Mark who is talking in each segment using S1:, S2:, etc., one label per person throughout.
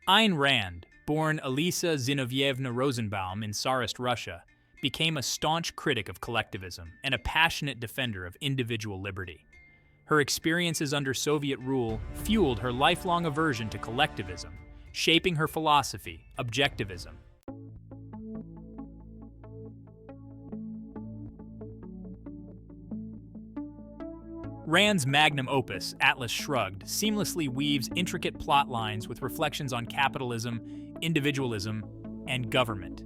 S1: Ayn Rand, born Elisa Zinovyevna Rosenbaum in Tsarist Russia, became a staunch critic of collectivism and a passionate defender of individual liberty. Her experiences under Soviet rule fueled her lifelong aversion to collectivism, shaping her philosophy, Objectivism. Rand's magnum opus, Atlas Shrugged, seamlessly weaves intricate plot lines with reflections on capitalism, individualism, and government.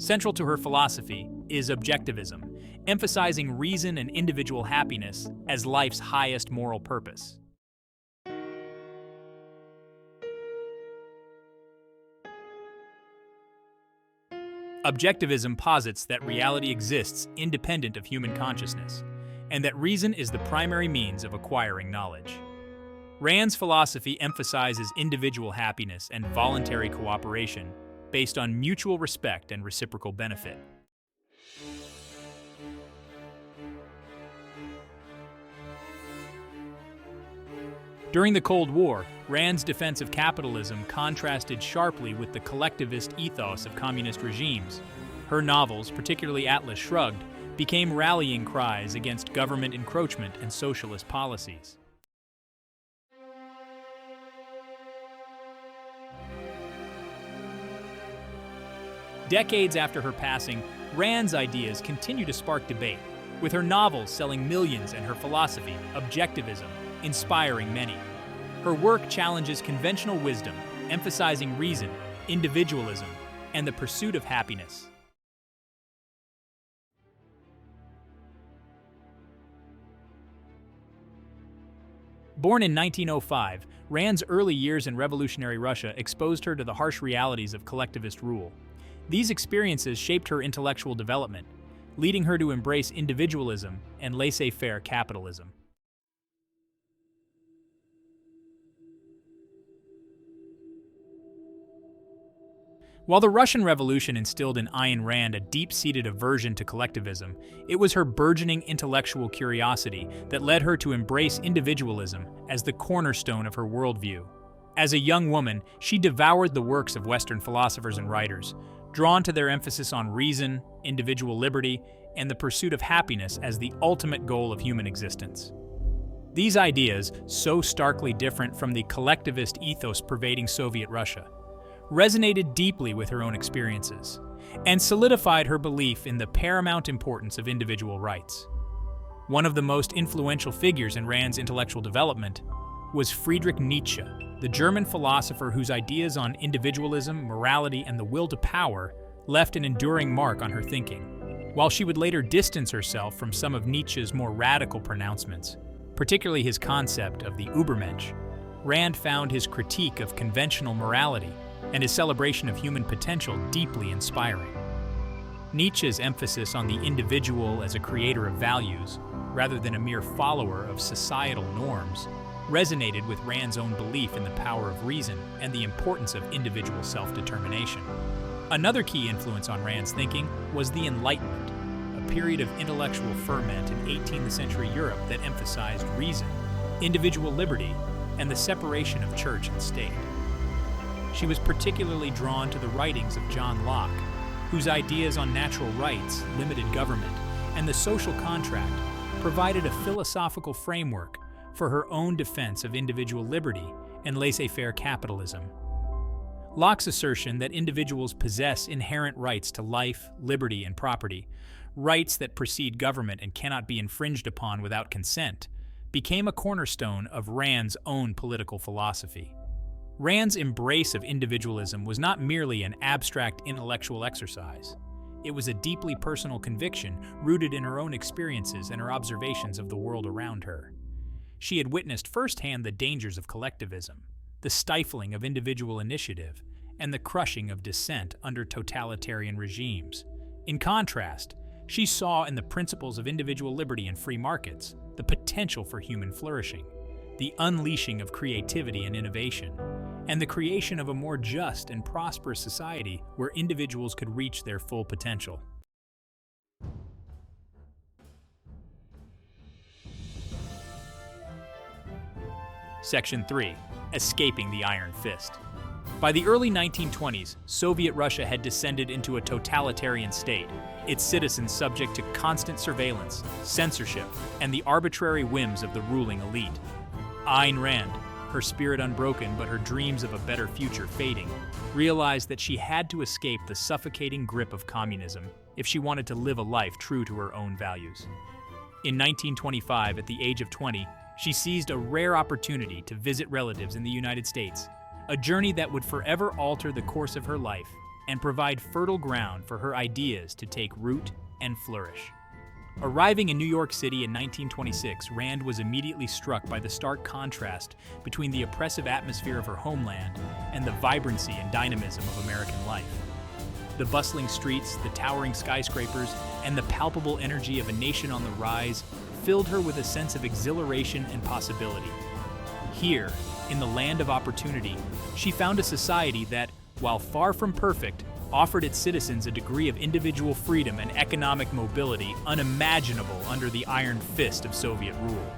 S1: Central to her philosophy is Objectivism, emphasizing reason and individual happiness as life's highest moral purpose. Objectivism posits that reality exists independent of human consciousness, and that reason is the primary means of acquiring knowledge. Rand's philosophy emphasizes individual happiness and voluntary cooperation based on mutual respect and reciprocal benefit. During the Cold War, Rand's defense of capitalism contrasted sharply with the collectivist ethos of communist regimes. Her novels, particularly Atlas Shrugged, became rallying cries against government encroachment and socialist policies. Decades after her passing, Rand's ideas continue to spark debate, with her novels selling millions and her philosophy, Objectivism, inspiring many. Her work challenges conventional wisdom, emphasizing reason, individualism, and the pursuit of happiness. Born in 1905, Rand's early years in revolutionary Russia exposed her to the harsh realities of collectivist rule. These experiences shaped her intellectual development, leading her to embrace individualism and laissez-faire capitalism. While the Russian Revolution instilled in Ayn Rand a deep-seated aversion to collectivism, it was her burgeoning intellectual curiosity that led her to embrace individualism as the cornerstone of her worldview. As a young woman, she devoured the works of Western philosophers and writers, drawn to their emphasis on reason, individual liberty, and the pursuit of happiness as the ultimate goal of human existence. These ideas, so starkly different from the collectivist ethos pervading Soviet Russia, resonated deeply with her own experiences, and solidified her belief in the paramount importance of individual rights. One of the most influential figures in Rand's intellectual development was Friedrich Nietzsche, the German philosopher whose ideas on individualism, morality, and the will to power left an enduring mark on her thinking. While she would later distance herself from some of Nietzsche's more radical pronouncements, particularly his concept of the Übermensch, Rand found his critique of conventional morality and his celebration of human potential deeply inspiring. Nietzsche's emphasis on the individual as a creator of values, rather than a mere follower of societal norms, resonated with Rand's own belief in the power of reason and the importance of individual self-determination. Another key influence on Rand's thinking was the Enlightenment, a period of intellectual ferment in 18th century Europe that emphasized reason, individual liberty, and the separation of church and state. She was particularly drawn to the writings of John Locke, whose ideas on natural rights, limited government, and the social contract provided a philosophical framework for her own defense of individual liberty and laissez-faire capitalism. Locke's assertion that individuals possess inherent rights to life, liberty, and property, rights that precede government and cannot be infringed upon without consent, became a cornerstone of Rand's own political philosophy. Rand's embrace of individualism was not merely an abstract intellectual exercise. It was a deeply personal conviction rooted in her own experiences and her observations of the world around her. She had witnessed firsthand the dangers of collectivism, the stifling of individual initiative, and the crushing of dissent under totalitarian regimes. In contrast, she saw in the principles of individual liberty and free markets the potential for human flourishing, the unleashing of creativity and innovation, and the creation of a more just and prosperous society where individuals could reach their full potential. Section 3. Escaping the Iron Fist. By the early 1920s, Soviet Russia had descended into a totalitarian state, its citizens subject to constant surveillance, censorship, and the arbitrary whims of the ruling elite. Ayn Rand, her spirit unbroken but her dreams of a better future fading, realized that she had to escape the suffocating grip of communism if she wanted to live a life true to her own values. In 1925, at the age of 20, she seized a rare opportunity to visit relatives in the United States, a journey that would forever alter the course of her life and provide fertile ground for her ideas to take root and flourish. Arriving in New York City in 1926, Rand was immediately struck by the stark contrast between the oppressive atmosphere of her homeland and the vibrancy and dynamism of American life. The bustling streets, the towering skyscrapers, and the palpable energy of a nation on the rise filled her with a sense of exhilaration and possibility. Here, in the land of opportunity, she found a society that, while far from perfect, offered its citizens a degree of individual freedom and economic mobility unimaginable under the iron fist of Soviet rule.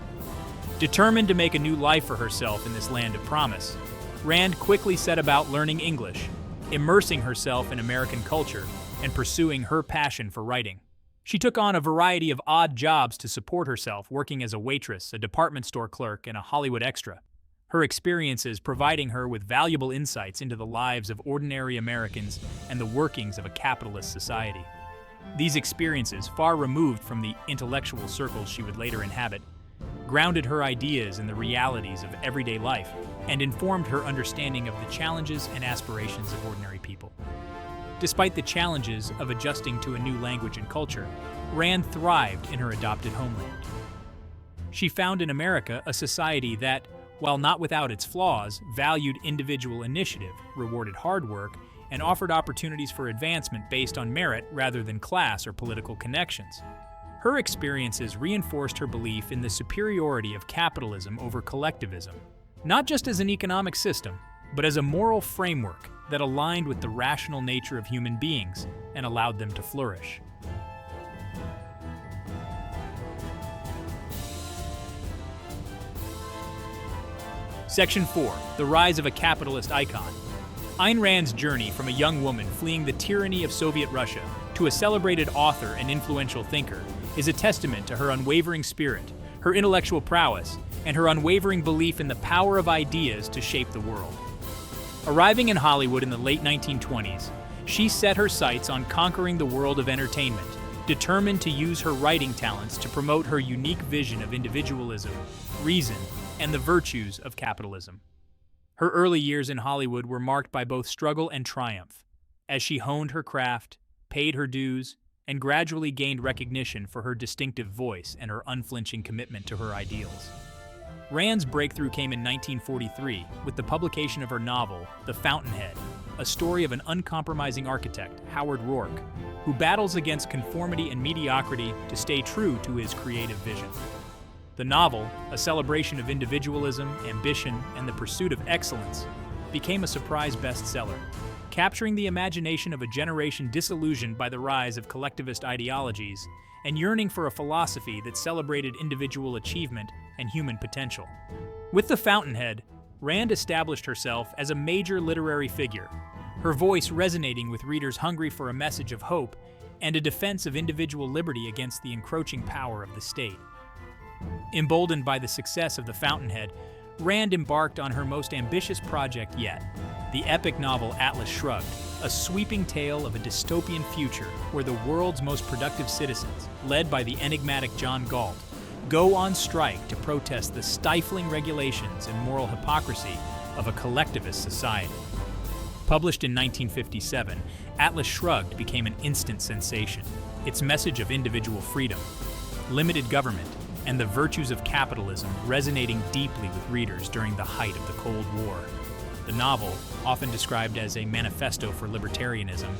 S1: Determined to make a new life for herself in this land of promise, Rand quickly set about learning English, immersing herself in American culture, and pursuing her passion for writing. She took on a variety of odd jobs to support herself, working as a waitress, a department store clerk, and a Hollywood extra. Her experiences providing her with valuable insights into the lives of ordinary Americans and the workings of a capitalist society. These experiences, far removed from the intellectual circles she would later inhabit, grounded her ideas in the realities of everyday life and informed her understanding of the challenges and aspirations of ordinary people. Despite the challenges of adjusting to a new language and culture, Rand thrived in her adopted homeland. She found in America a society that, while not without its flaws, valued individual initiative, rewarded hard work, and offered opportunities for advancement based on merit rather than class or political connections. Her experiences reinforced her belief in the superiority of capitalism over collectivism, not just as an economic system, but as a moral framework that aligned with the rational nature of human beings and allowed them to flourish. Section 4. The Rise of a Capitalist Icon. Ayn Rand's journey from a young woman fleeing the tyranny of Soviet Russia to a celebrated author and influential thinker is a testament to her unwavering spirit, her intellectual prowess, and her unwavering belief in the power of ideas to shape the world. Arriving in Hollywood in the late 1920s, she set her sights on conquering the world of entertainment, determined to use her writing talents to promote her unique vision of individualism, reason, and the virtues of capitalism. Her early years in Hollywood were marked by both struggle and triumph, as she honed her craft, paid her dues, and gradually gained recognition for her distinctive voice and her unflinching commitment to her ideals. Rand's breakthrough came in 1943 with the publication of her novel, The Fountainhead, a story of an uncompromising architect, Howard Rourke, who battles against conformity and mediocrity to stay true to his creative vision. The novel, a celebration of individualism, ambition, and the pursuit of excellence, became a surprise bestseller, capturing the imagination of a generation disillusioned by the rise of collectivist ideologies and yearning for a philosophy that celebrated individual achievement and human potential. With The Fountainhead, Rand established herself as a major literary figure, her voice resonating with readers hungry for a message of hope and a defense of individual liberty against the encroaching power of the state. Emboldened by the success of The Fountainhead, Rand embarked on her most ambitious project yet, the epic novel Atlas Shrugged, a sweeping tale of a dystopian future where the world's most productive citizens, led by the enigmatic John Galt, go on strike to protest the stifling regulations and moral hypocrisy of a collectivist society. Published in 1957, Atlas Shrugged became an instant sensation, its message of individual freedom, limited government, and the virtues of capitalism resonating deeply with readers during the height of the Cold War. The novel, often described as a manifesto for libertarianism,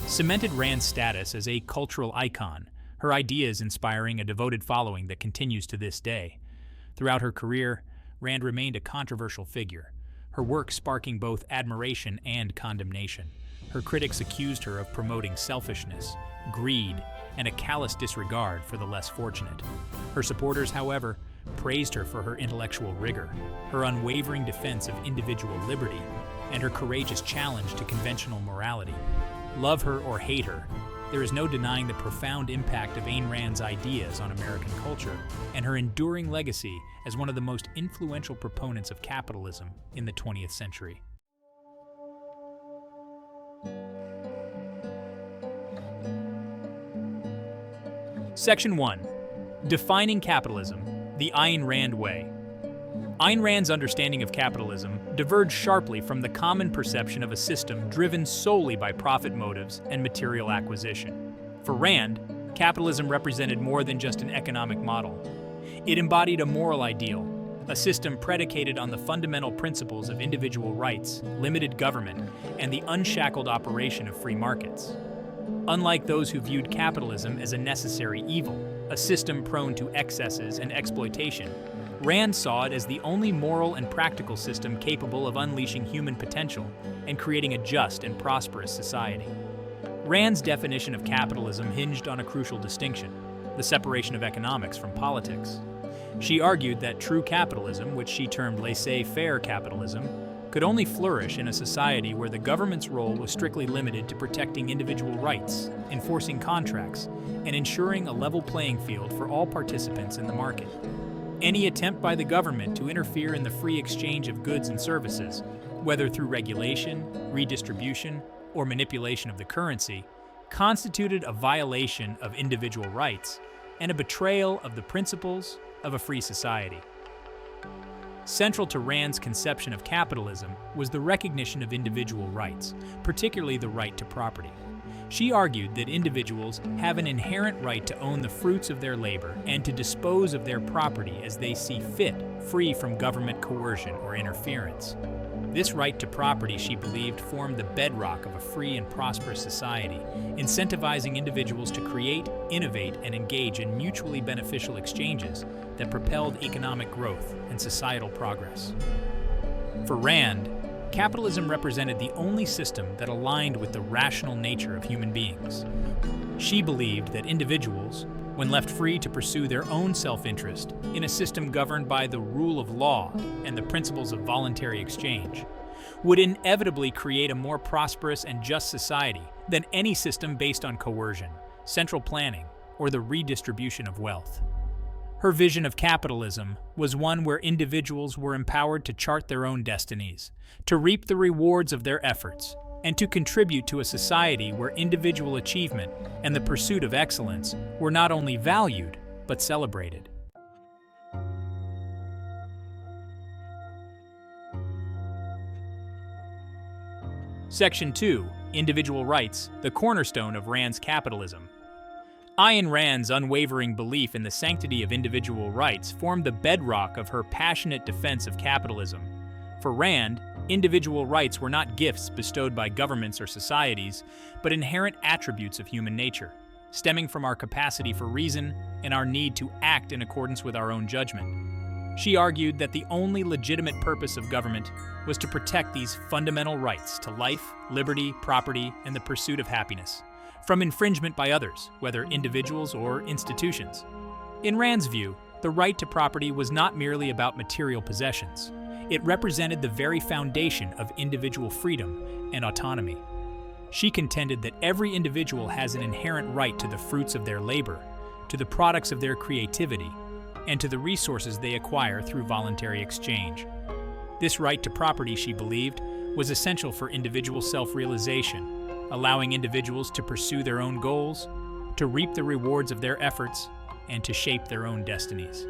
S1: cemented Rand's status as a cultural icon, her ideas inspiring a devoted following that continues to this day. Throughout her career, Rand remained a controversial figure, her work sparking both admiration and condemnation. Her critics accused her of promoting selfishness, greed, and a callous disregard for the less fortunate. Her supporters, however, praised her for her intellectual rigor, her unwavering defense of individual liberty, and her courageous challenge to conventional morality. Love her or hate her, there is no denying the profound impact of Ayn Rand's ideas on American culture and her enduring legacy as one of the most influential proponents of capitalism in the 20th century. Section 1. Defining Capitalism, the Ayn Rand Way. Ayn Rand's understanding of capitalism diverged sharply from the common perception of a system driven solely by profit motives and material acquisition. For Rand, capitalism represented more than just an economic model. It embodied a moral ideal, a system predicated on the fundamental principles of individual rights, limited government, and the unshackled operation of free markets. Unlike those who viewed capitalism as a necessary evil, a system prone to excesses and exploitation, Rand saw it as the only moral and practical system capable of unleashing human potential and creating a just and prosperous society. Rand's definition of capitalism hinged on a crucial distinction: the separation of economics from politics. She argued that true capitalism, which she termed laissez-faire capitalism, could only flourish in a society where the government's role was strictly limited to protecting individual rights, enforcing contracts, and ensuring a level playing field for all participants in the market. Any attempt by the government to interfere in the free exchange of goods and services, whether through regulation, redistribution, or manipulation of the currency, constituted a violation of individual rights and a betrayal of the principles of a free society. Central to Rand's conception of capitalism was the recognition of individual rights, particularly the right to property. She argued that individuals have an inherent right to own the fruits of their labor and to dispose of their property as they see fit, free from government coercion or interference. This right to property, she believed, formed the bedrock of a free and prosperous society, incentivizing individuals to create, innovate, and engage in mutually beneficial exchanges that propelled economic growth and societal progress. For Rand, capitalism represented the only system that aligned with the rational nature of human beings. She believed that individuals, when left free to pursue their own self-interest in a system governed by the rule of law and the principles of voluntary exchange, would inevitably create a more prosperous and just society than any system based on coercion, central planning, or the redistribution of wealth. Her vision of capitalism was one where individuals were empowered to chart their own destinies, to reap the rewards of their efforts, and to contribute to a society where individual achievement and the pursuit of excellence were not only valued, but celebrated. Section 2. Individual Rights, the Cornerstone of Rand's Capitalism. Ayn Rand's unwavering belief in the sanctity of individual rights formed the bedrock of her passionate defense of capitalism. For Rand, individual rights were not gifts bestowed by governments or societies, but inherent attributes of human nature, stemming from our capacity for reason and our need to act in accordance with our own judgment. She argued that the only legitimate purpose of government was to protect these fundamental rights to life, liberty, property, and the pursuit of happiness from infringement by others, whether individuals or institutions. In Rand's view, the right to property was not merely about material possessions. It represented the very foundation of individual freedom and autonomy. She contended that every individual has an inherent right to the fruits of their labor, to the products of their creativity, and to the resources they acquire through voluntary exchange. This right to property, she believed, was essential for individual self-realization, allowing individuals to pursue their own goals, to reap the rewards of their efforts, and to shape their own destinies.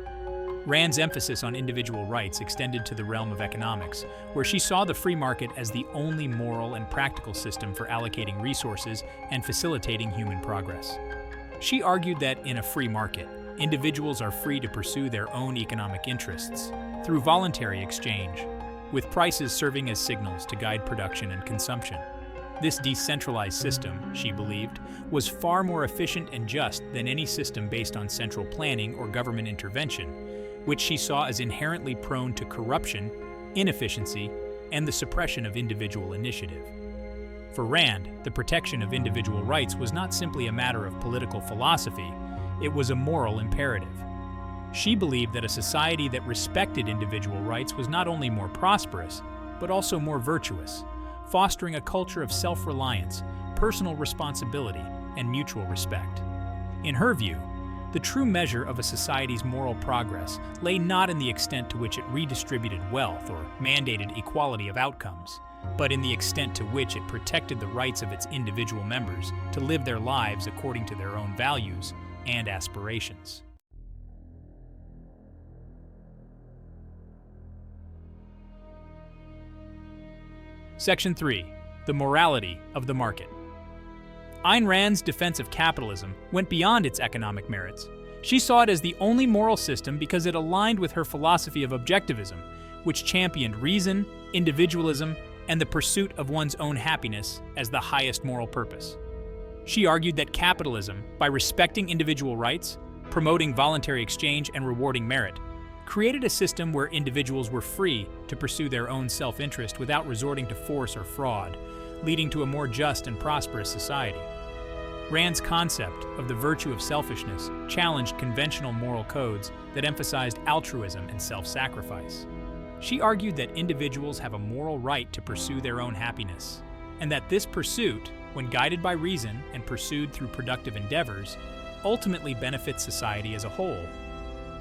S1: Rand's emphasis on individual rights extended to the realm of economics, where she saw the free market as the only moral and practical system for allocating resources and facilitating human progress. She argued that in a free market, individuals are free to pursue their own economic interests through voluntary exchange, with prices serving as signals to guide production and consumption. This decentralized system, she believed, was far more efficient and just than any system based on central planning or government intervention, which she saw as inherently prone to corruption, inefficiency, and the suppression of individual initiative. For Rand, the protection of individual rights was not simply a matter of political philosophy, it was a moral imperative. She believed that a society that respected individual rights was not only more prosperous, but also more virtuous, fostering a culture of self-reliance, personal responsibility, and mutual respect. In her view, the true measure of a society's moral progress lay not in the extent to which it redistributed wealth or mandated equality of outcomes, but in the extent to which it protected the rights of its individual members to live their lives according to their own values and aspirations. Section 3. The Morality of the Market. Ayn Rand's defense of capitalism went beyond its economic merits. She saw it as the only moral system because it aligned with her philosophy of objectivism, which championed reason, individualism, and the pursuit of one's own happiness as the highest moral purpose. She argued that capitalism, by respecting individual rights, promoting voluntary exchange, and rewarding merit, created a system where individuals were free to pursue their own self-interest without resorting to force or fraud, leading to a more just and prosperous society. Rand's concept of the virtue of selfishness challenged conventional moral codes that emphasized altruism and self-sacrifice. She argued that individuals have a moral right to pursue their own happiness, and that this pursuit, when guided by reason and pursued through productive endeavors, ultimately benefits society as a whole.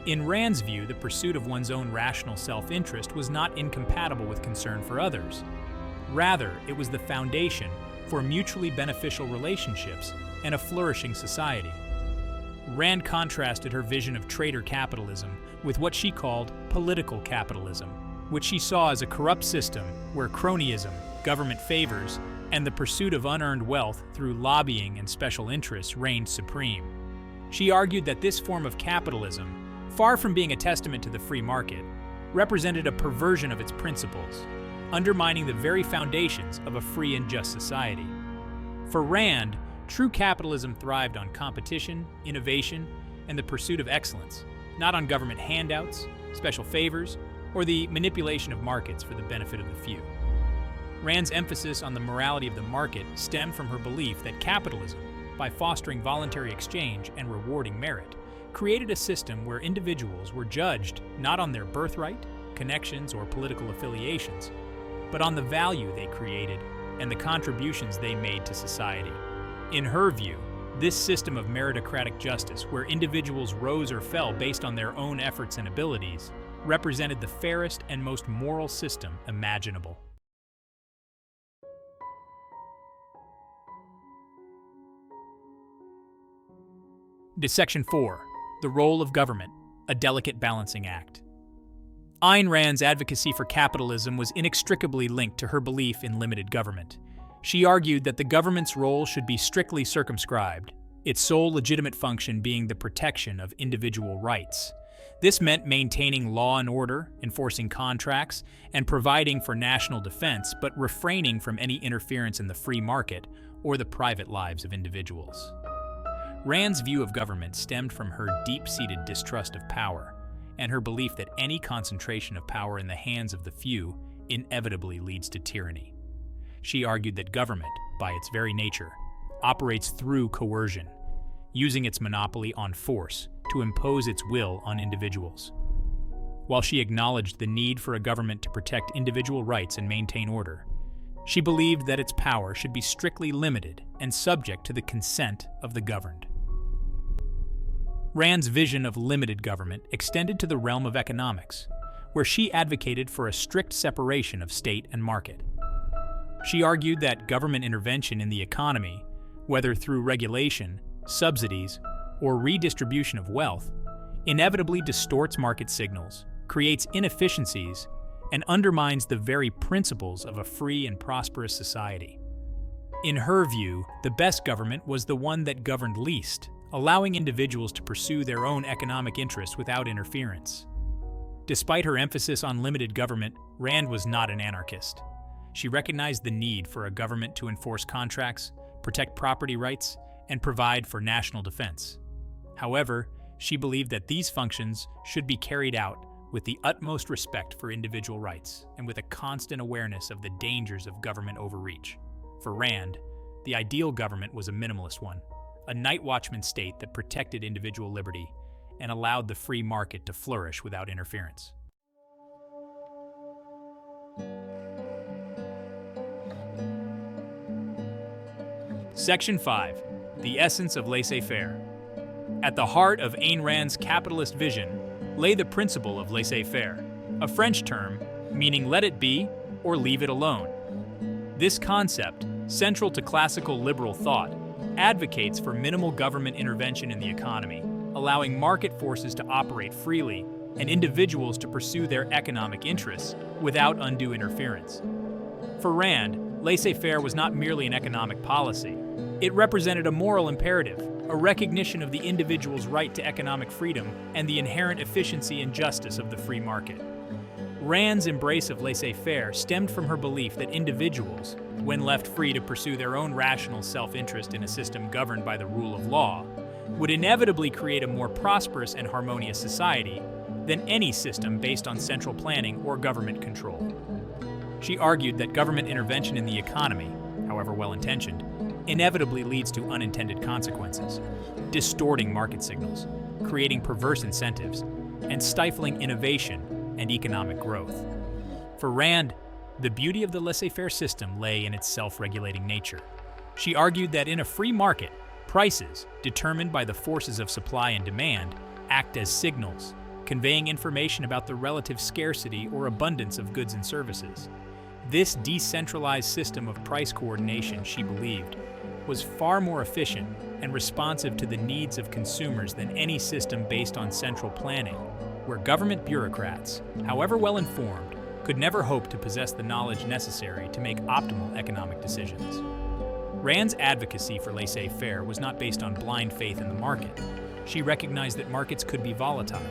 S1: In Rand's view, the pursuit of one's own rational self-interest was not incompatible with concern for others. Rather, it was the foundation for mutually beneficial relationships and a flourishing society. Rand contrasted her vision of trader capitalism with what she called political capitalism, which she saw as a corrupt system where cronyism, government favors, and the pursuit of unearned wealth through lobbying and special interests reigned supreme. She argued that this form of capitalism, far from being a testament to the free market, represented a perversion of its principles, undermining the very foundations of a free and just society. For Rand, true capitalism thrived on competition, innovation, and the pursuit of excellence, not on government handouts, special favors, or the manipulation of markets for the benefit of the few. Rand's emphasis on the morality of the market stemmed from her belief that capitalism, by fostering voluntary exchange and rewarding merit, created a system where individuals were judged not on their birthright, connections, or political affiliations, but on the value they created and the contributions they made to society. In her view, this system of meritocratic justice, where individuals rose or fell based on their own efforts and abilities, represented the fairest and most moral system imaginable. Section 4. The Role of Government, a Delicate Balancing Act. Ayn Rand's advocacy for capitalism was inextricably linked to her belief in limited government. She argued that the government's role should be strictly circumscribed, its sole legitimate function being the protection of individual rights. This meant maintaining law and order, enforcing contracts, and providing for national defense, but refraining from any interference in the free market or the private lives of individuals. Rand's view of government stemmed from her deep-seated distrust of power, and her belief that any concentration of power in the hands of the few inevitably leads to tyranny. She argued that government, by its very nature, operates through coercion, using its monopoly on force to impose its will on individuals. While she acknowledged the need for a government to protect individual rights and maintain order, she believed that its power should be strictly limited and subject to the consent of the governed. Rand's vision of limited government extended to the realm of economics, where she advocated for a strict separation of state and market. She argued that government intervention in the economy, whether through regulation, subsidies, or redistribution of wealth, inevitably distorts market signals, creates inefficiencies, and undermines the very principles of a free and prosperous society. In her view, the best government was the one that governed least, allowing individuals to pursue their own economic interests without interference. Despite her emphasis on limited government, Rand was not an anarchist. She recognized the need for a government to enforce contracts, protect property rights, and provide for national defense. However, she believed that these functions should be carried out with the utmost respect for individual rights and with a constant awareness of the dangers of government overreach. For Rand, the ideal government was a minimalist one, a night watchman state that protected individual liberty and allowed the free market to flourish without interference. Section 5. The Essence of Laissez-Faire. At the heart of Ayn Rand's capitalist vision lay the principle of laissez-faire, a French term meaning let it be or leave it alone. This concept, central to classical liberal thought, advocates for minimal government intervention in the economy, allowing market forces to operate freely and individuals to pursue their economic interests without undue interference. For Rand, laissez-faire was not merely an economic policy. It represented a moral imperative, a recognition of the individual's right to economic freedom and the inherent efficiency and justice of the free market. Rand's embrace of laissez-faire stemmed from her belief that individuals, when left free to pursue their own rational self-interest in a system governed by the rule of law, would inevitably create a more prosperous and harmonious society than any system based on central planning or government control. She argued that government intervention in the economy, however well-intentioned, inevitably leads to unintended consequences, distorting market signals, creating perverse incentives, and stifling innovation and economic growth. For Rand, the beauty of the laissez-faire system lay in its self-regulating nature. She argued that in a free market, prices, determined by the forces of supply and demand, act as signals, conveying information about the relative scarcity or abundance of goods and services. This decentralized system of price coordination, she believed, was far more efficient and responsive to the needs of consumers than any system based on central planning, where government bureaucrats, however well informed, could never hope to possess the knowledge necessary to make optimal economic decisions. Rand's advocacy for laissez-faire was not based on blind faith in the market. She recognized that markets could be volatile,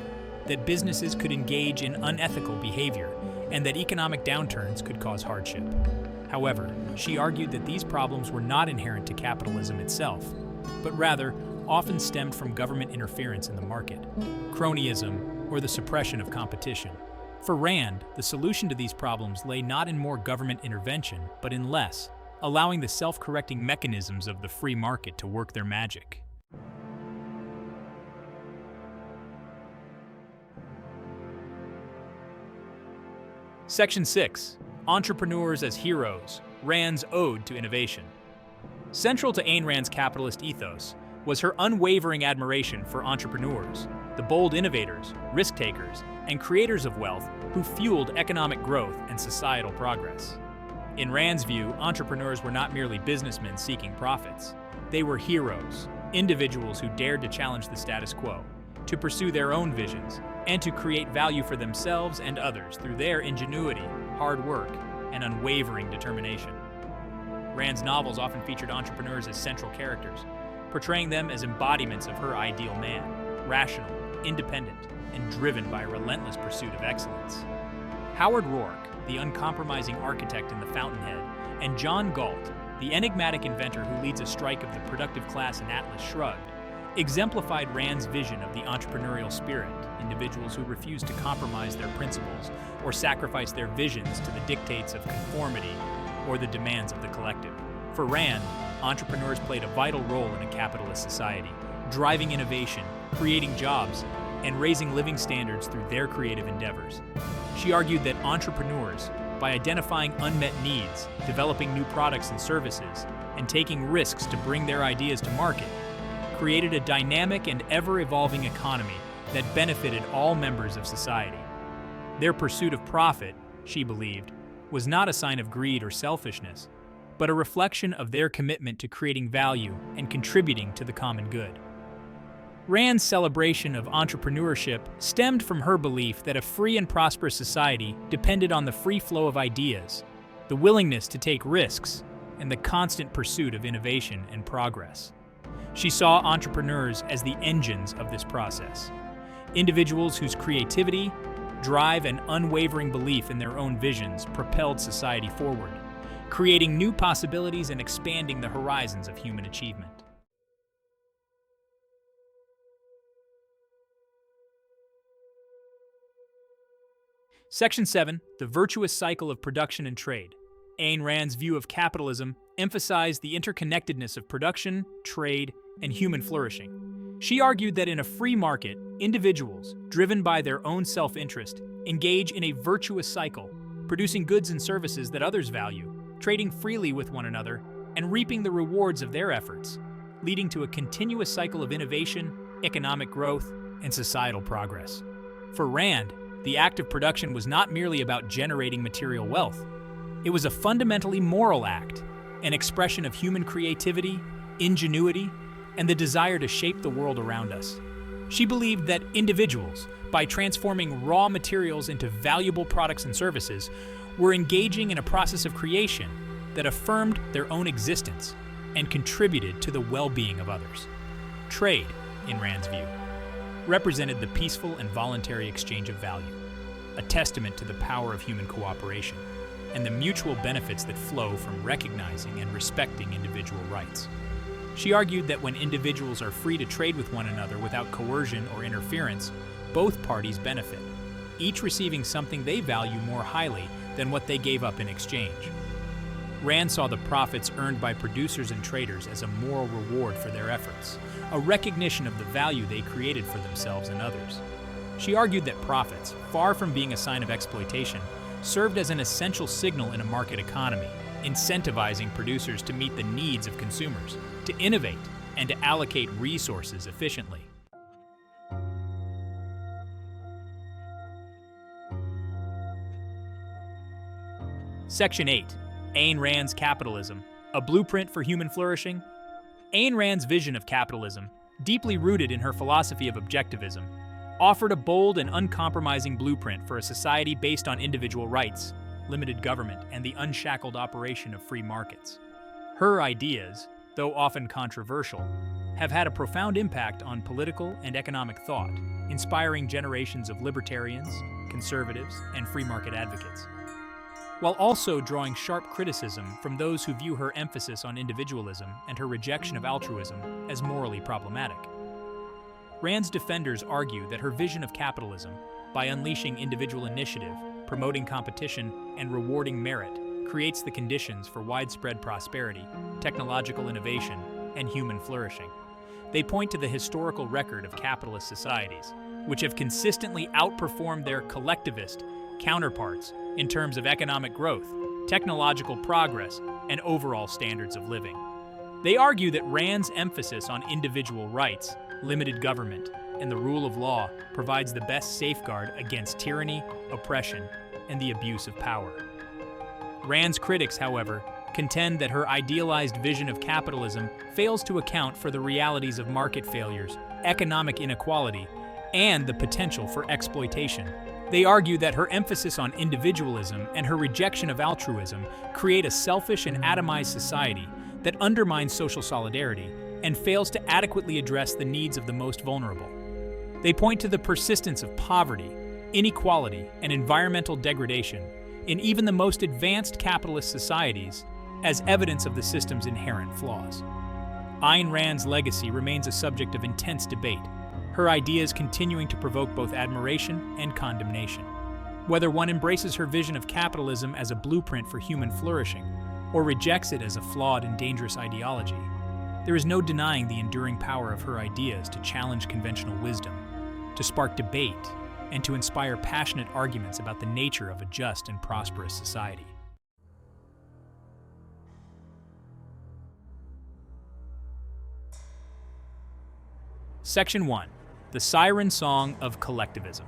S1: that businesses could engage in unethical behavior, and that economic downturns could cause hardship. However, she argued that these problems were not inherent to capitalism itself, but rather often stemmed from government interference in the market, cronyism, or the suppression of competition. For Rand, the solution to these problems lay not in more government intervention, but in less, allowing the self-correcting mechanisms of the free market to work their magic. Section 6. Entrepreneurs as Heroes, Rand's Ode to Innovation. Central to Ayn Rand's capitalist ethos was her unwavering admiration for entrepreneurs, the bold innovators, risk-takers, and creators of wealth who fueled economic growth and societal progress. In Rand's view, entrepreneurs were not merely businessmen seeking profits. They were heroes, individuals who dared to challenge the status quo, to pursue their own visions, and to create value for themselves and others through their ingenuity, hard work, and unwavering determination. Rand's novels often featured entrepreneurs as central characters, portraying them as embodiments of her ideal man, rational, independent, and driven by a relentless pursuit of excellence. Howard Rourke, the uncompromising architect in The Fountainhead, and John Galt, the enigmatic inventor who leads a strike of the productive class in Atlas Shrugged, exemplified Rand's vision of the entrepreneurial spirit, individuals who refuse to compromise their principles or sacrifice their visions to the dictates of conformity or the demands of the collective. For Rand, entrepreneurs played a vital role in a capitalist society, driving innovation, creating jobs, and raising living standards through their creative endeavors. She argued that entrepreneurs, by identifying unmet needs, developing new products and services, and taking risks to bring their ideas to market, created a dynamic and ever-evolving economy that benefited all members of society. Their pursuit of profit, she believed, was not a sign of greed or selfishness, but a reflection of their commitment to creating value and contributing to the common good. Rand's celebration of entrepreneurship stemmed from her belief that a free and prosperous society depended on the free flow of ideas, the willingness to take risks, and the constant pursuit of innovation and progress. She saw entrepreneurs as the engines of this process, individuals whose creativity, drive, and unwavering belief in their own visions propelled society forward, creating new possibilities and expanding the horizons of human achievement. Section 7. The Virtuous Cycle of Production and Trade. Ayn Rand's view of capitalism emphasized the interconnectedness of production, trade, and human flourishing. She argued that in a free market, individuals, driven by their own self-interest, engage in a virtuous cycle, producing goods and services that others value, trading freely with one another, and reaping the rewards of their efforts, leading to a continuous cycle of innovation, economic growth, and societal progress. For Rand, the act of production was not merely about generating material wealth. It was a fundamentally moral act, an expression of human creativity, ingenuity, and the desire to shape the world around us. She believed that individuals, by transforming raw materials into valuable products and services, were engaging in a process of creation that affirmed their own existence and contributed to the well-being of others. Trade, in Rand's view, represented the peaceful and voluntary exchange of value, a testament to the power of human cooperation and the mutual benefits that flow from recognizing and respecting individual rights. She argued that when individuals are free to trade with one another without coercion or interference, both parties benefit, each receiving something they value more highly than what they gave up in exchange. Rand saw the profits earned by producers and traders as a moral reward for their efforts, a recognition of the value they created for themselves and others. She argued that profits, far from being a sign of exploitation, served as an essential signal in a market economy, incentivizing producers to meet the needs of consumers, to innovate, and to allocate resources efficiently. Section 8. Ayn Rand's Capitalism, a blueprint for human flourishing. Ayn Rand's vision of capitalism, deeply rooted in her philosophy of objectivism, offered a bold and uncompromising blueprint for a society based on individual rights, limited government, and the unshackled operation of free markets. Her ideas, though often controversial, have had a profound impact on political and economic thought, inspiring generations of libertarians, conservatives, and free market advocates, while also drawing sharp criticism from those who view her emphasis on individualism and her rejection of altruism as morally problematic. Rand's defenders argue that her vision of capitalism, by unleashing individual initiative, promoting competition, and rewarding merit, creates the conditions for widespread prosperity, technological innovation, and human flourishing. They point to the historical record of capitalist societies, which have consistently outperformed their collectivist counterparts in terms of economic growth, technological progress, and overall standards of living. They argue that Rand's emphasis on individual rights, limited government, and the rule of law provides the best safeguard against tyranny, oppression, and the abuse of power. Rand's critics, however, contend that her idealized vision of capitalism fails to account for the realities of market failures, economic inequality, and the potential for exploitation. They argue that her emphasis on individualism and her rejection of altruism create a selfish and atomized society that undermines social solidarity and fails to adequately address the needs of the most vulnerable. They point to the persistence of poverty, inequality, and environmental degradation in even the most advanced capitalist societies as evidence of the system's inherent flaws. Ayn Rand's legacy remains a subject of intense debate, her ideas continuing to provoke both admiration and condemnation. Whether one embraces her vision of capitalism as a blueprint for human flourishing or rejects it as a flawed and dangerous ideology, there is no denying the enduring power of her ideas to challenge conventional wisdom, to spark debate, and to inspire passionate arguments about the nature of a just and prosperous society. Section 1. The Siren Song of Collectivism.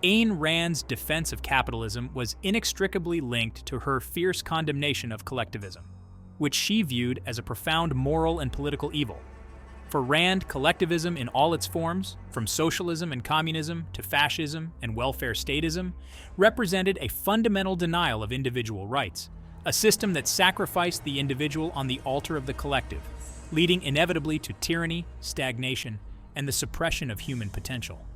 S1: Ayn Rand's defense of capitalism was inextricably linked to her fierce condemnation of collectivism, which she viewed as a profound moral and political evil. For Rand, collectivism in all its forms, from socialism and communism to fascism and welfare statism, represented a fundamental denial of individual rights, a system that sacrificed the individual on the altar of the collective, leading inevitably to tyranny, stagnation, and the suppression of human potential.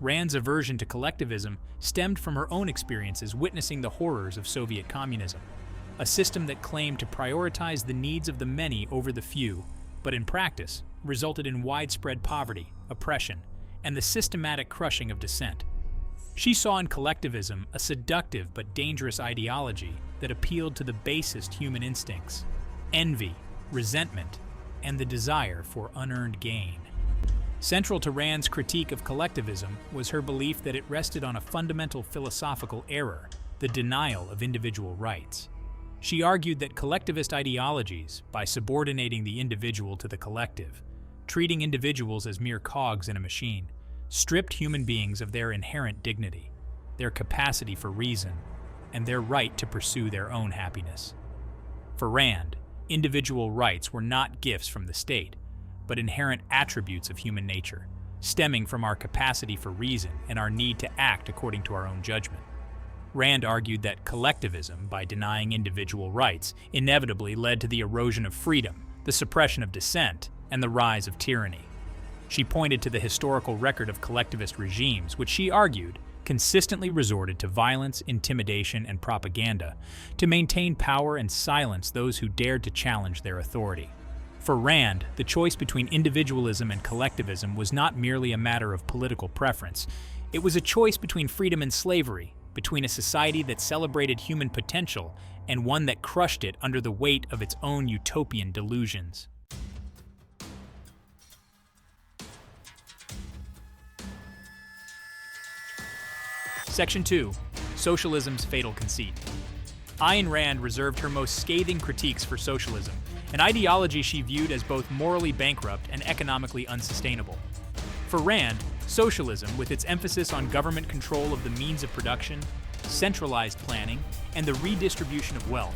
S1: Rand's aversion to collectivism stemmed from her own experiences witnessing the horrors of Soviet communism, a system that claimed to prioritize the needs of the many over the few, but in practice resulted in widespread poverty, oppression, and the systematic crushing of dissent. She saw in collectivism a seductive but dangerous ideology that appealed to the basest human instincts: envy, resentment, and the desire for unearned gain. Central to Rand's critique of collectivism was her belief that it rested on a fundamental philosophical error, the denial of individual rights. She argued that collectivist ideologies, by subordinating the individual to the collective, treating individuals as mere cogs in a machine, stripped human beings of their inherent dignity, their capacity for reason, and their right to pursue their own happiness. For Rand, individual rights were not gifts from the state, but inherent attributes of human nature, stemming from our capacity for reason and our need to act according to our own judgment. Rand argued that collectivism, by denying individual rights, inevitably led to the erosion of freedom, the suppression of dissent, and the rise of tyranny. She pointed to the historical record of collectivist regimes, which she argued consistently resorted to violence, intimidation, and propaganda to maintain power and silence those who dared to challenge their authority. For Rand, the choice between individualism and collectivism was not merely a matter of political preference. It was a choice between freedom and slavery, between a society that celebrated human potential and one that crushed it under the weight of its own utopian delusions. Section 2. Socialism's Fatal Conceit. Ayn Rand reserved her most scathing critiques for socialism, an ideology she viewed as both morally bankrupt and economically unsustainable. For Rand, socialism, with its emphasis on government control of the means of production, centralized planning, and the redistribution of wealth,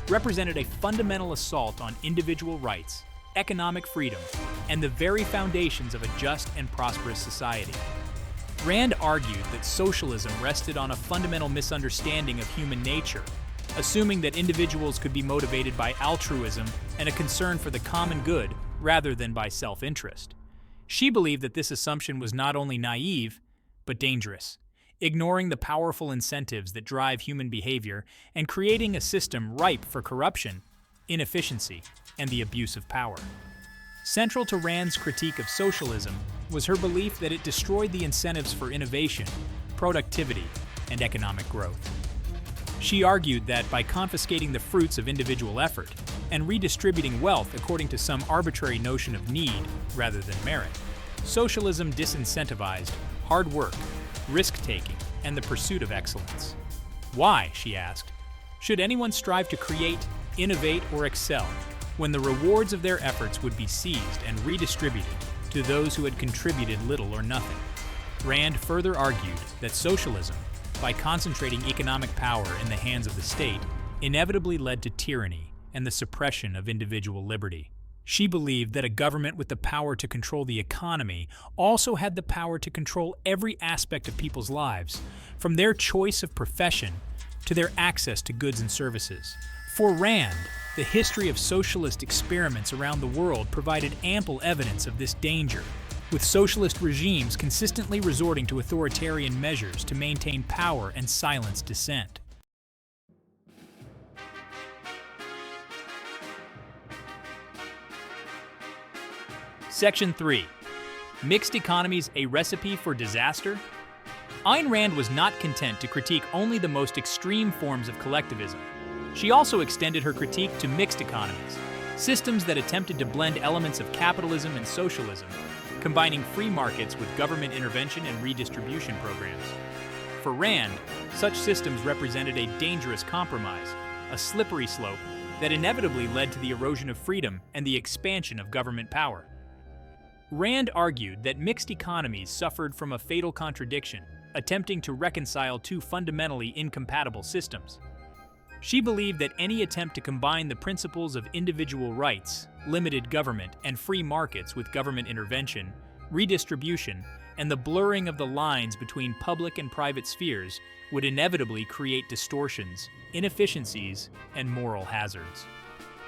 S1: represented a fundamental assault on individual rights, economic freedom, and the very foundations of a just and prosperous society. Rand argued that socialism rested on a fundamental misunderstanding of human nature, assuming that individuals could be motivated by altruism and a concern for the common good rather than by self-interest. She believed that this assumption was not only naive, but dangerous, ignoring the powerful incentives that drive human behavior and creating a system ripe for corruption, inefficiency, and the abuse of power. Central to Rand's critique of socialism was her belief that it destroyed the incentives for innovation, productivity, and economic growth. She argued that by confiscating the fruits of individual effort and redistributing wealth according to some arbitrary notion of need rather than merit, socialism disincentivized hard work, risk-taking, and the pursuit of excellence. Why, she asked, should anyone strive to create, innovate, or excel when the rewards of their efforts would be seized and redistributed to those who had contributed little or nothing? Rand further argued that socialism, by concentrating economic power in the hands of the state, inevitably led to tyranny and the suppression of individual liberty. She believed that a government with the power to control the economy also had the power to control every aspect of people's lives, from their choice of profession to their access to goods and services. For Rand, the history of socialist experiments around the world provided ample evidence of this danger, with socialist regimes consistently resorting to authoritarian measures to maintain power and silence dissent. Section 3. Mixed Economies, a Recipe for Disaster? Ayn Rand was not content to critique only the most extreme forms of collectivism. She also extended her critique to mixed economies, systems that attempted to blend elements of capitalism and socialism, combining free markets with government intervention and redistribution programs. For Rand, such systems represented a dangerous compromise, a slippery slope that inevitably led to the erosion of freedom and the expansion of government power. Rand argued that mixed economies suffered from a fatal contradiction, attempting to reconcile two fundamentally incompatible systems. She believed that any attempt to combine the principles of individual rights, limited government, and free markets with government intervention, redistribution, and the blurring of the lines between public and private spheres would inevitably create distortions, inefficiencies, and moral hazards.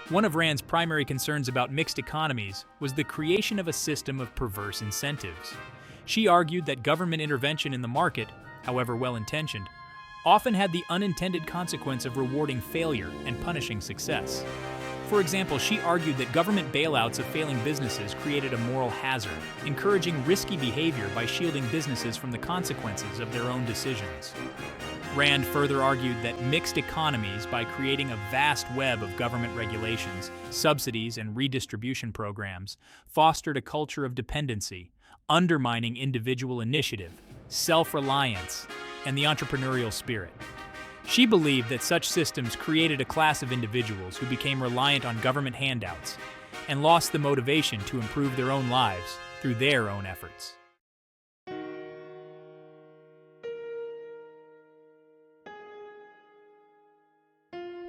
S1: One of Rand's primary concerns about mixed economies was the creation of a system of perverse incentives. She argued that government intervention in the market, however well-intentioned, often had the unintended consequence of rewarding failure and punishing success. For example, she argued that government bailouts of failing businesses created a moral hazard, encouraging risky behavior by shielding businesses from the consequences of their own decisions. Rand further argued that mixed economies, by creating a vast web of government regulations, subsidies, and redistribution programs, fostered a culture of dependency, undermining individual initiative, self-reliance, and the entrepreneurial spirit. She believed that such systems created a class of individuals who became reliant on government handouts and lost the motivation to improve their own lives through their own efforts.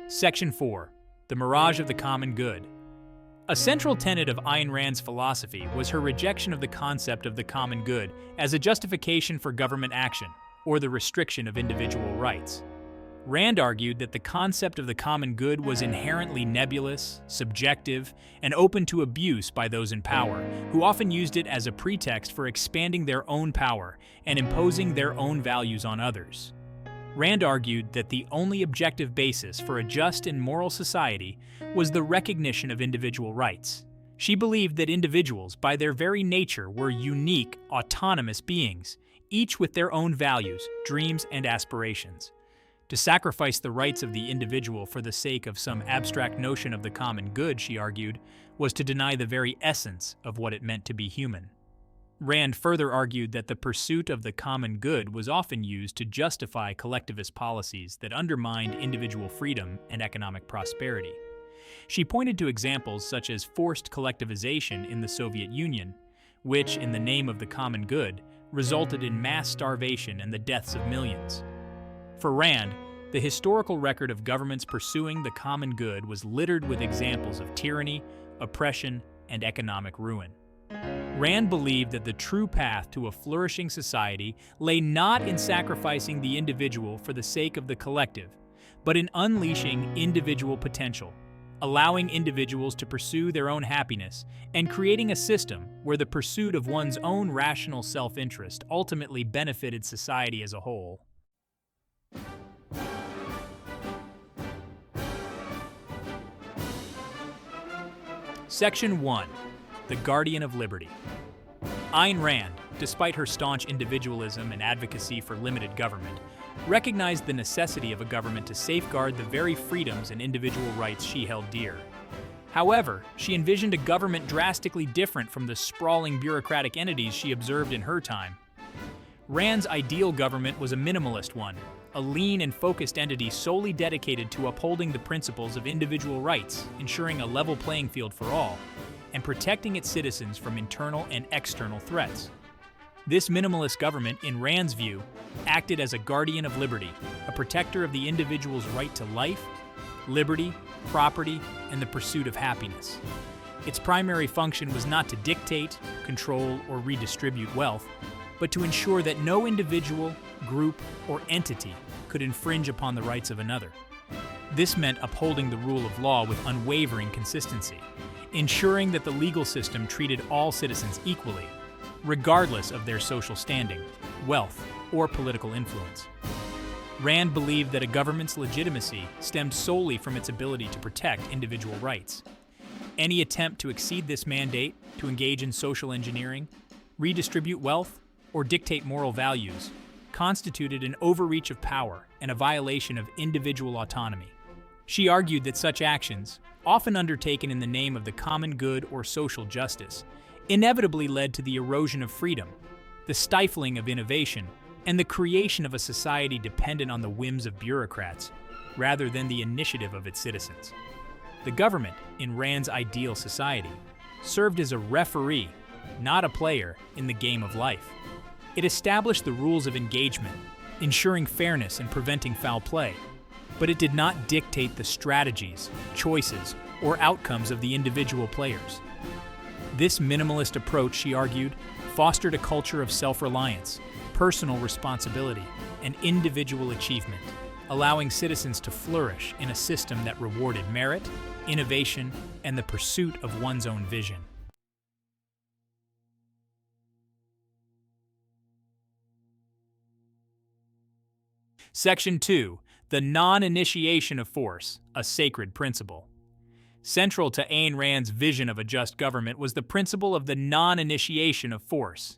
S1: Section 4. The Mirage of the Common Good. A central tenet of Ayn Rand's philosophy was her rejection of the concept of the common good as a justification for government action or the restriction of individual rights. Rand argued that the concept of the common good was inherently nebulous, subjective, and open to abuse by those in power, who often used it as a pretext for expanding their own power and imposing their own values on others. Rand argued that the only objective basis for a just and moral society was the recognition of individual rights. She believed that individuals, by their very nature, were unique, autonomous beings, each with their own values, dreams, and aspirations. To sacrifice the rights of the individual for the sake of some abstract notion of the common good, she argued, was to deny the very essence of what it meant to be human. Rand further argued that the pursuit of the common good was often used to justify collectivist policies that undermined individual freedom and economic prosperity. She pointed to examples such as forced collectivization in the Soviet Union, which, in the name of the common good, resulted in mass starvation and the deaths of millions. For Rand, the historical record of governments pursuing the common good was littered with examples of tyranny, oppression, and economic ruin. Rand believed that the true path to a flourishing society lay not in sacrificing the individual for the sake of the collective, but in unleashing individual potential, allowing individuals to pursue their own happiness, and creating a system where the pursuit of one's own rational self-interest ultimately benefited society as a whole. Section 1. The Guardian of Liberty. Ayn Rand, despite her staunch individualism and advocacy for limited government, recognized the necessity of a government to safeguard the very freedoms and individual rights she held dear. However, she envisioned a government drastically different from the sprawling bureaucratic entities she observed in her time. Rand's ideal government was a minimalist one, a lean and focused entity solely dedicated to upholding the principles of individual rights, ensuring a level playing field for all, and protecting its citizens from internal and external threats. This minimalist government, in Rand's view, acted as a guardian of liberty, a protector of the individual's right to life, liberty, property, and the pursuit of happiness. Its primary function was not to dictate, control, or redistribute wealth, but to ensure that no individual, group, or entity could infringe upon the rights of another. This meant upholding the rule of law with unwavering consistency, ensuring that the legal system treated all citizens equally, regardless of their social standing, wealth, or political influence. Rand believed that a government's legitimacy stemmed solely from its ability to protect individual rights. Any attempt to exceed this mandate, to engage in social engineering, redistribute wealth, or dictate moral values, constituted an overreach of power and a violation of individual autonomy. She argued that such actions, often undertaken in the name of the common good or social justice, inevitably led to the erosion of freedom, the stifling of innovation, and the creation of a society dependent on the whims of bureaucrats, rather than the initiative of its citizens. The government, in Rand's ideal society, served as a referee, not a player, in the game of life. It established the rules of engagement, ensuring fairness and preventing foul play, but it did not dictate the strategies, choices, or outcomes of the individual players. This minimalist approach, she argued, fostered a culture of self-reliance, personal responsibility, and individual achievement, allowing citizens to flourish in a system that rewarded merit, innovation, and the pursuit of one's own vision. Section 2. The non-initiation of force, a sacred principle. Central to Ayn Rand's vision of a just government was the principle of the non-initiation of force.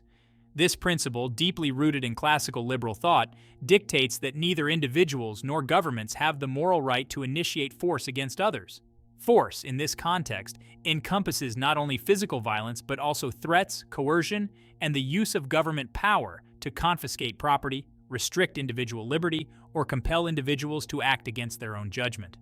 S1: This principle, deeply rooted in classical liberal thought, dictates that neither individuals nor governments have the moral right to initiate force against others. Force, in this context, encompasses not only physical violence but also threats, coercion, and the use of government power to confiscate property restrict individual liberty, or compel individuals to act against their own judgment.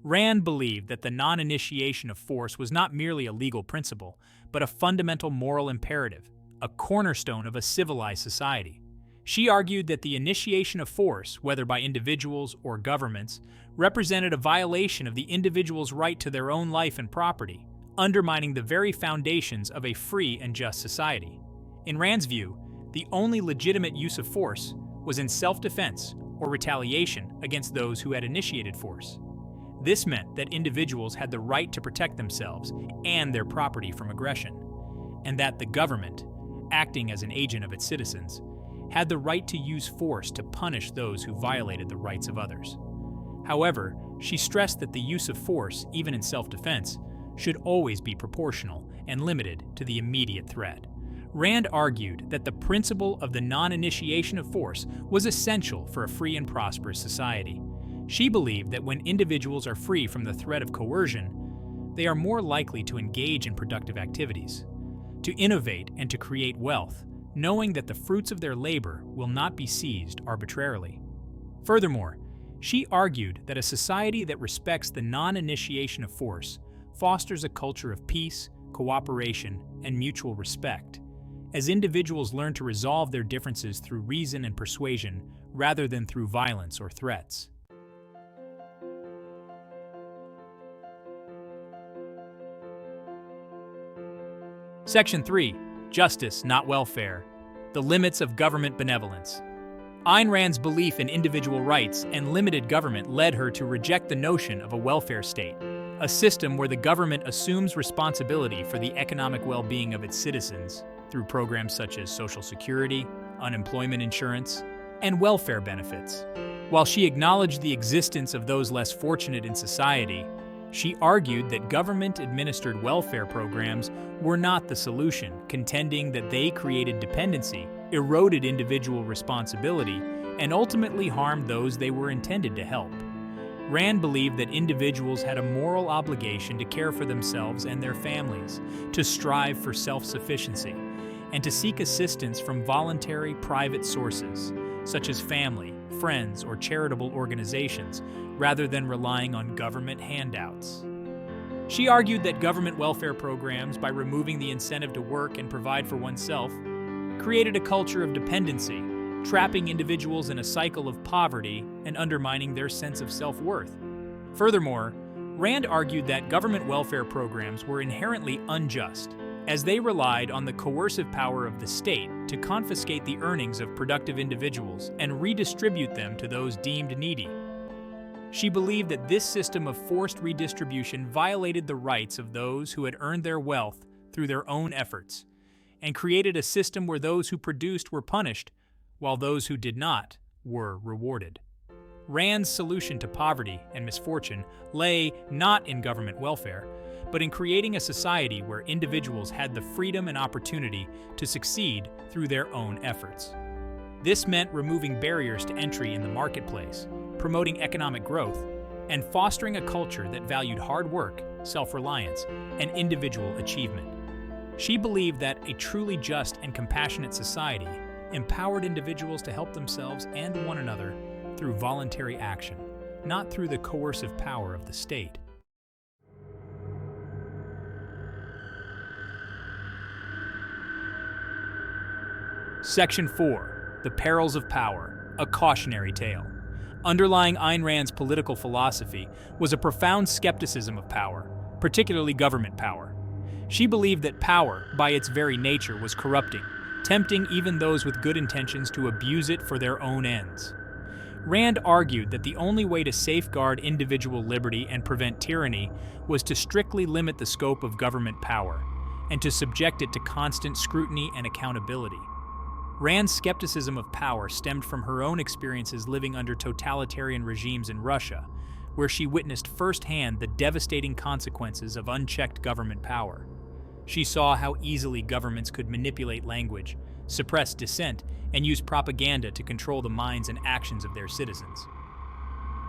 S1: Rand believed that the non-initiation of force was not merely a legal principle, but a fundamental moral imperative, a cornerstone of a civilized society. She argued that the initiation of force, whether by individuals or governments, represented a violation of the individual's right to their own life and property, undermining the very foundations of a free and just society. In Rand's view, the only legitimate use of force was in self-defense or retaliation against those who had initiated force. This meant that individuals had the right to protect themselves and their property from aggression, and that the government, acting as an agent of its citizens, had the right to use force to punish those who violated the rights of others. However, she stressed that the use of force, even in self-defense, should always be proportional and limited to the immediate threat. Rand argued that the principle of the non-initiation of force was essential for a free and prosperous society. She believed that when individuals are free from the threat of coercion, they are more likely to engage in productive activities, to innovate and to create wealth, knowing that the fruits of their labor will not be seized arbitrarily. Furthermore, she argued that a society that respects the non-initiation of force fosters a culture of peace, cooperation, and mutual respect, as individuals learn to resolve their differences through reason and persuasion rather than through violence or threats. Section 3. Justice, not welfare. The limits of government benevolence. Ayn Rand's belief in individual rights and limited government led her to reject the notion of a welfare state, a system where the government assumes responsibility for the economic well-being of its citizens through programs such as Social Security, unemployment insurance, and welfare benefits. While she acknowledged the existence of those less fortunate in society, she argued that government-administered welfare programs were not the solution, contending that they created dependency, eroded individual responsibility, and ultimately harmed those they were intended to help. Rand believed that individuals had a moral obligation to care for themselves and their families, to strive for self-sufficiency, and to seek assistance from voluntary private sources, such as family, friends, or charitable organizations, rather than relying on government handouts. She argued that government welfare programs, by removing the incentive to work and provide for oneself, created a culture of dependency, trapping individuals in a cycle of poverty and undermining their sense of self-worth. Furthermore, Rand argued that government welfare programs were inherently unjust, as they relied on the coercive power of the state to confiscate the earnings of productive individuals and redistribute them to those deemed needy. She believed that this system of forced redistribution violated the rights of those who had earned their wealth through their own efforts, and created a system where those who produced were punished, while those who did not were rewarded. Rand's solution to poverty and misfortune lay not in government welfare, but in creating a society where individuals had the freedom and opportunity to succeed through their own efforts. This meant removing barriers to entry in the marketplace, promoting economic growth, and fostering a culture that valued hard work, self-reliance, and individual achievement. She believed that a truly just and compassionate society empowered individuals to help themselves and one another through voluntary action, not through the coercive power of the state. Section 4. The Perils of Power, a Cautionary Tale. Underlying Ayn Rand's political philosophy was a profound skepticism of power, particularly government power. She believed that power, by its very nature, was corrupting, tempting even those with good intentions to abuse it for their own ends. Rand argued that the only way to safeguard individual liberty and prevent tyranny was to strictly limit the scope of government power, and to subject it to constant scrutiny and accountability. Rand's skepticism of power stemmed from her own experiences living under totalitarian regimes in Russia, where she witnessed firsthand the devastating consequences of unchecked government power. She saw how easily governments could manipulate language, suppress dissent, and use propaganda to control the minds and actions of their citizens.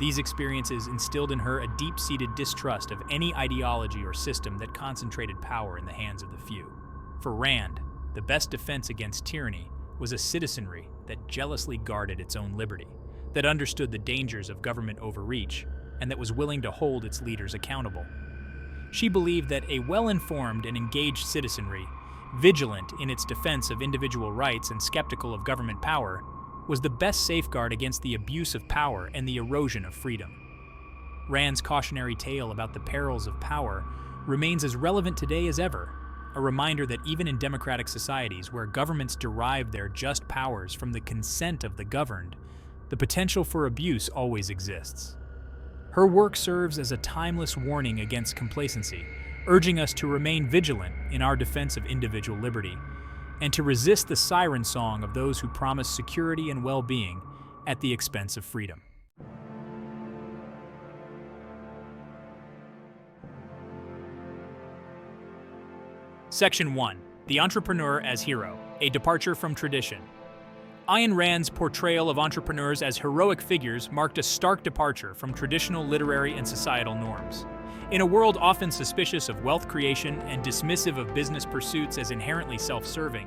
S1: These experiences instilled in her a deep-seated distrust of any ideology or system that concentrated power in the hands of the few. For Rand, the best defense against tyranny was a citizenry that jealously guarded its own liberty, that understood the dangers of government overreach, and that was willing to hold its leaders accountable. She believed that a well-informed and engaged citizenry, vigilant in its defense of individual rights and skeptical of government power, was the best safeguard against the abuse of power and the erosion of freedom. Rand's cautionary tale about the perils of power remains as relevant today as ever, a reminder that even in democratic societies where governments derive their just powers from the consent of the governed, the potential for abuse always exists. Her work serves as a timeless warning against complacency, urging us to remain vigilant in our defense of individual liberty, and to resist the siren song of those who promise security and well-being at the expense of freedom. Section 1. The Entrepreneur as Hero, a Departure from Tradition. Ayn Rand's portrayal of entrepreneurs as heroic figures marked a stark departure from traditional literary and societal norms. In a world often suspicious of wealth creation and dismissive of business pursuits as inherently self-serving,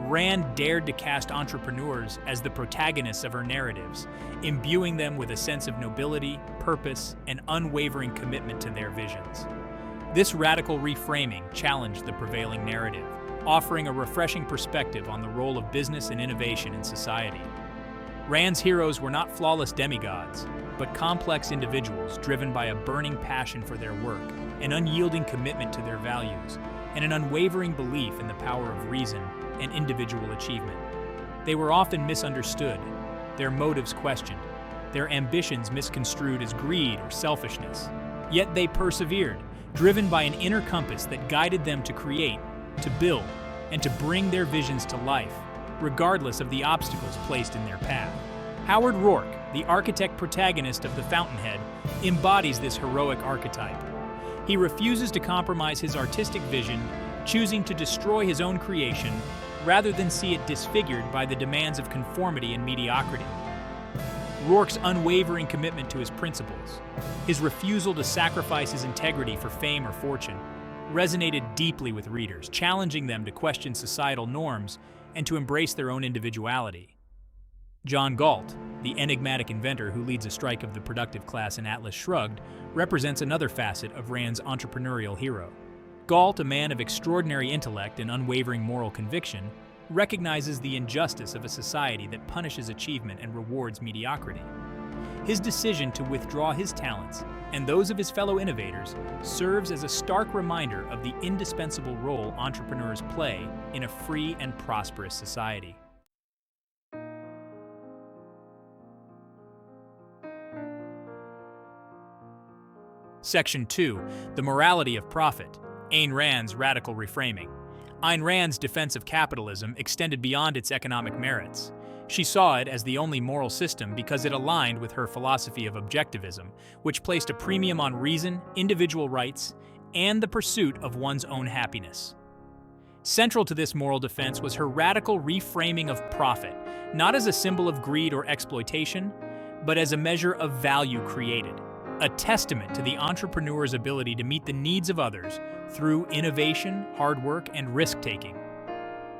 S1: Rand dared to cast entrepreneurs as the protagonists of her narratives, imbuing them with a sense of nobility, purpose, and unwavering commitment to their visions. This radical reframing challenged the prevailing narrative, offering a refreshing perspective on the role of business and innovation in society. Rand's heroes were not flawless demigods, but complex individuals driven by a burning passion for their work, an unyielding commitment to their values, and an unwavering belief in the power of reason and individual achievement. They were often misunderstood, their motives questioned, their ambitions misconstrued as greed or selfishness. Yet they persevered, driven by an inner compass that guided them to create, to build, and to bring their visions to life, regardless of the obstacles placed in their path. Howard Rourke, the architect protagonist of The Fountainhead, embodies this heroic archetype. He refuses to compromise his artistic vision, choosing to destroy his own creation rather than see it disfigured by the demands of conformity and mediocrity. Rourke's unwavering commitment to his principles, his refusal to sacrifice his integrity for fame or fortune, resonated deeply with readers, challenging them to question societal norms and to embrace their own individuality. John Galt, the enigmatic inventor who leads a strike of the productive class in Atlas Shrugged, represents another facet of Rand's entrepreneurial hero. Galt, a man of extraordinary intellect and unwavering moral conviction, recognizes the injustice of a society that punishes achievement and rewards mediocrity. His decision to withdraw his talents and those of his fellow innovators serves as a stark reminder of the indispensable role entrepreneurs play in a free and prosperous society. Section 2. The Morality of Profit. Ayn Rand's Radical Reframing. Ayn Rand's defense of capitalism extended beyond its economic merits. She saw it as the only moral system because it aligned with her philosophy of objectivism, which placed a premium on reason, individual rights, and the pursuit of one's own happiness. Central to this moral defense was her radical reframing of profit, not as a symbol of greed or exploitation, but as a measure of value created, a testament to the entrepreneur's ability to meet the needs of others through innovation, hard work, and risk-taking.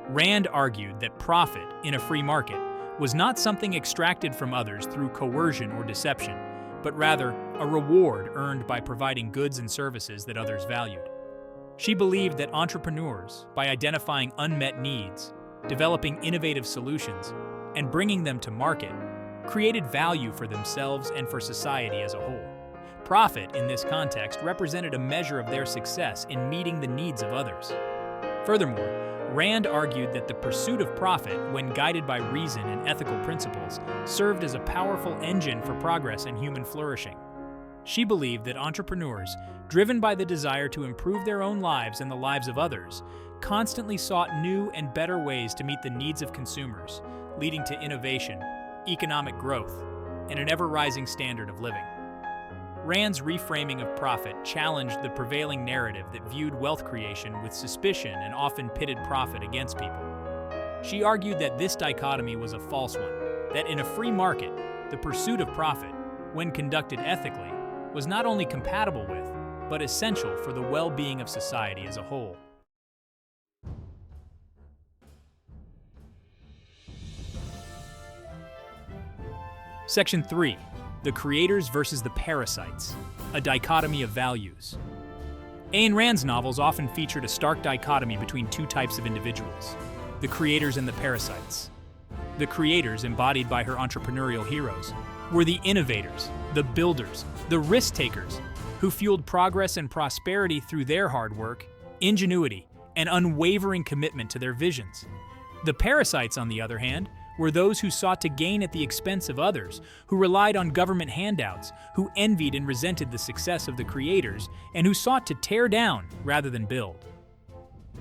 S1: Rand argued that profit in a free market was not something extracted from others through coercion or deception, but rather a reward earned by providing goods and services that others valued. She believed that entrepreneurs, by identifying unmet needs, developing innovative solutions, and bringing them to market, created value for themselves and for society as a whole. Profit, in this context, represented a measure of their success in meeting the needs of others. Furthermore, Rand argued that the pursuit of profit, when guided by reason and ethical principles, served as a powerful engine for progress and human flourishing. She believed that entrepreneurs, driven by the desire to improve their own lives and the lives of others, constantly sought new and better ways to meet the needs of consumers, leading to innovation, economic growth, and an ever-rising standard of living. Rand's reframing of profit challenged the prevailing narrative that viewed wealth creation with suspicion and often pitted profit against people. She argued that this dichotomy was a false one, that in a free market, the pursuit of profit, when conducted ethically, was not only compatible with, but essential for the well-being of society as a whole. Section 3. The Creators versus the Parasites, a Dichotomy of Values. Ayn Rand's novels often featured a stark dichotomy between two types of individuals, the creators and the parasites. The creators, embodied by her entrepreneurial heroes, were the innovators, the builders, the risk-takers, who fueled progress and prosperity through their hard work, ingenuity, and unwavering commitment to their visions. The parasites, on the other hand, were those who sought to gain at the expense of others, who relied on government handouts, who envied and resented the success of the creators, and who sought to tear down rather than build.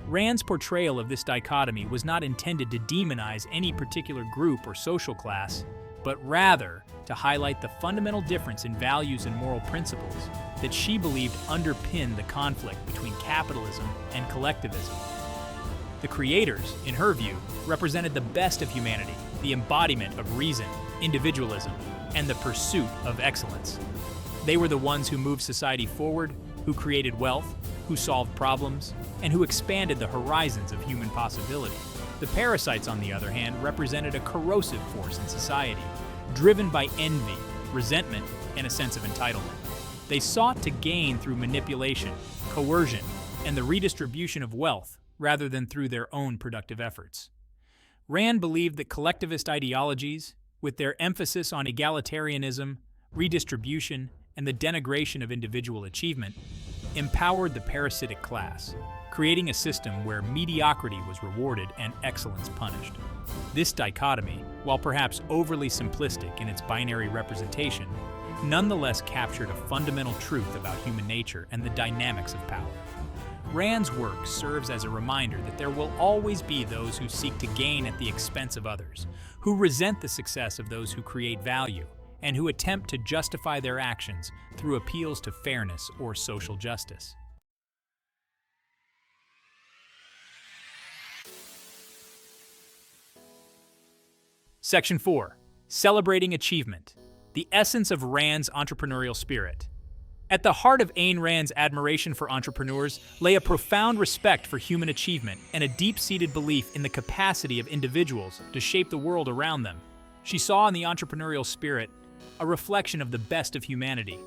S1: Rand's portrayal of this dichotomy was not intended to demonize any particular group or social class, but rather to highlight the fundamental difference in values and moral principles that she believed underpinned the conflict between capitalism and collectivism. The creators, in her view, represented the best of humanity, the embodiment of reason, individualism, and the pursuit of excellence. They were the ones who moved society forward, who created wealth, who solved problems, and who expanded the horizons of human possibility. The parasites, on the other hand, represented a corrosive force in society, driven by envy, resentment, and a sense of entitlement. They sought to gain through manipulation, coercion, and the redistribution of wealth, rather than through their own productive efforts. Rand believed that collectivist ideologies, with their emphasis on egalitarianism, redistribution, and the denigration of individual achievement, empowered the parasitic class, creating a system where mediocrity was rewarded and excellence punished. This dichotomy, while perhaps overly simplistic in its binary representation, nonetheless captured a fundamental truth about human nature and the dynamics of power. Rand's work serves as a reminder that there will always be those who seek to gain at the expense of others, who resent the success of those who create value, and who attempt to justify their actions through appeals to fairness or social justice. Section 4. Celebrating Achievement. The essence of Rand's entrepreneurial spirit. At the heart of Ayn Rand's admiration for entrepreneurs lay a profound respect for human achievement and a deep-seated belief in the capacity of individuals to shape the world around them. She saw in the entrepreneurial spirit a reflection of the best of humanity,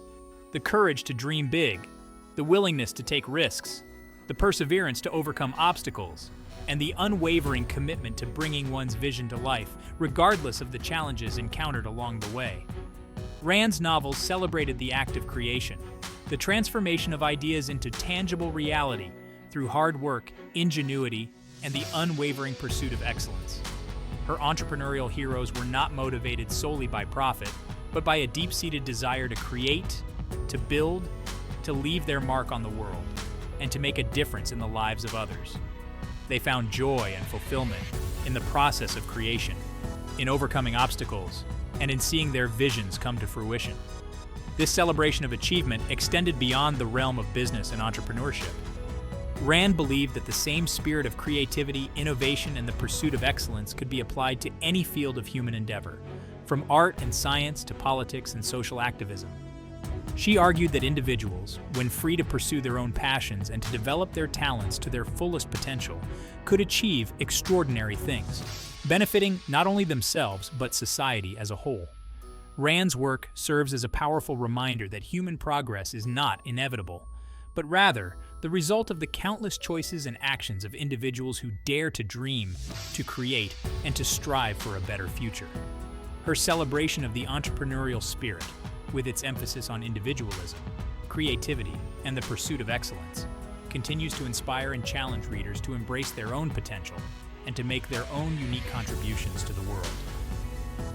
S1: the courage to dream big, the willingness to take risks, the perseverance to overcome obstacles, and the unwavering commitment to bringing one's vision to life, regardless of the challenges encountered along the way. Rand's novels celebrated the act of creation, the transformation of ideas into tangible reality through hard work, ingenuity, and the unwavering pursuit of excellence. Her entrepreneurial heroes were not motivated solely by profit, but by a deep-seated desire to create, to build, to leave their mark on the world, and to make a difference in the lives of others. They found joy and fulfillment in the process of creation, in overcoming obstacles, and in seeing their visions come to fruition. This celebration of achievement extended beyond the realm of business and entrepreneurship. Rand believed that the same spirit of creativity, innovation, and the pursuit of excellence could be applied to any field of human endeavor, from art and science to politics and social activism. She argued that individuals, when free to pursue their own passions and to develop their talents to their fullest potential, could achieve extraordinary things, benefiting not only themselves but society as a whole. Rand's work serves as a powerful reminder that human progress is not inevitable, but rather the result of the countless choices and actions of individuals who dare to dream, to create, and to strive for a better future. Her celebration of the entrepreneurial spirit, with its emphasis on individualism, creativity, and the pursuit of excellence, continues to inspire and challenge readers to embrace their own potential and to make their own unique contributions to the world.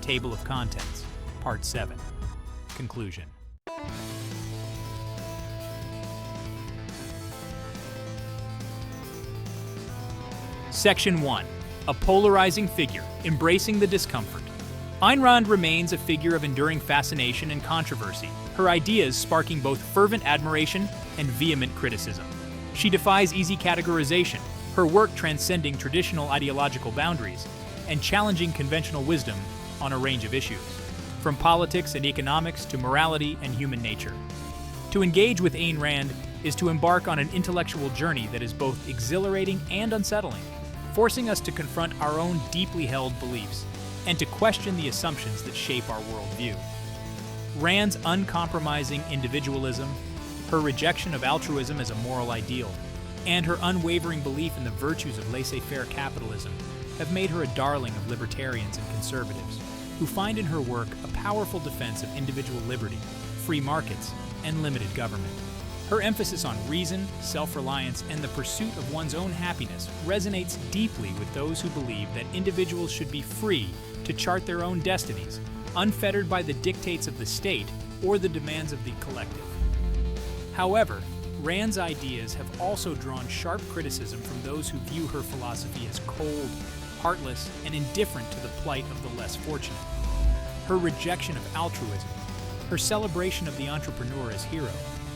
S1: Table of Contents, Part 7. Conclusion. Section 1. A polarizing figure, embracing the discomfort. Ayn Rand remains a figure of enduring fascination and controversy, her ideas sparking both fervent admiration and vehement criticism. She defies easy categorization, her work transcending traditional ideological boundaries and challenging conventional wisdom on a range of issues, from politics and economics to morality and human nature. To engage with Ayn Rand is to embark on an intellectual journey that is both exhilarating and unsettling, forcing us to confront our own deeply held beliefs and to question the assumptions that shape our worldview. Rand's uncompromising individualism, her rejection of altruism as a moral ideal, and her unwavering belief in the virtues of laissez-faire capitalism have made her a darling of libertarians and conservatives, who find in her work a powerful defense of individual liberty, free markets, and limited government. Her emphasis on reason, self-reliance, and the pursuit of one's own happiness resonates deeply with those who believe that individuals should be free to chart their own destinies, unfettered by the dictates of the state or the demands of the collective. However, Rand's ideas have also drawn sharp criticism from those who view her philosophy as cold, heartless, and indifferent to the plight of the less fortunate. Her rejection of altruism, her celebration of the entrepreneur as hero,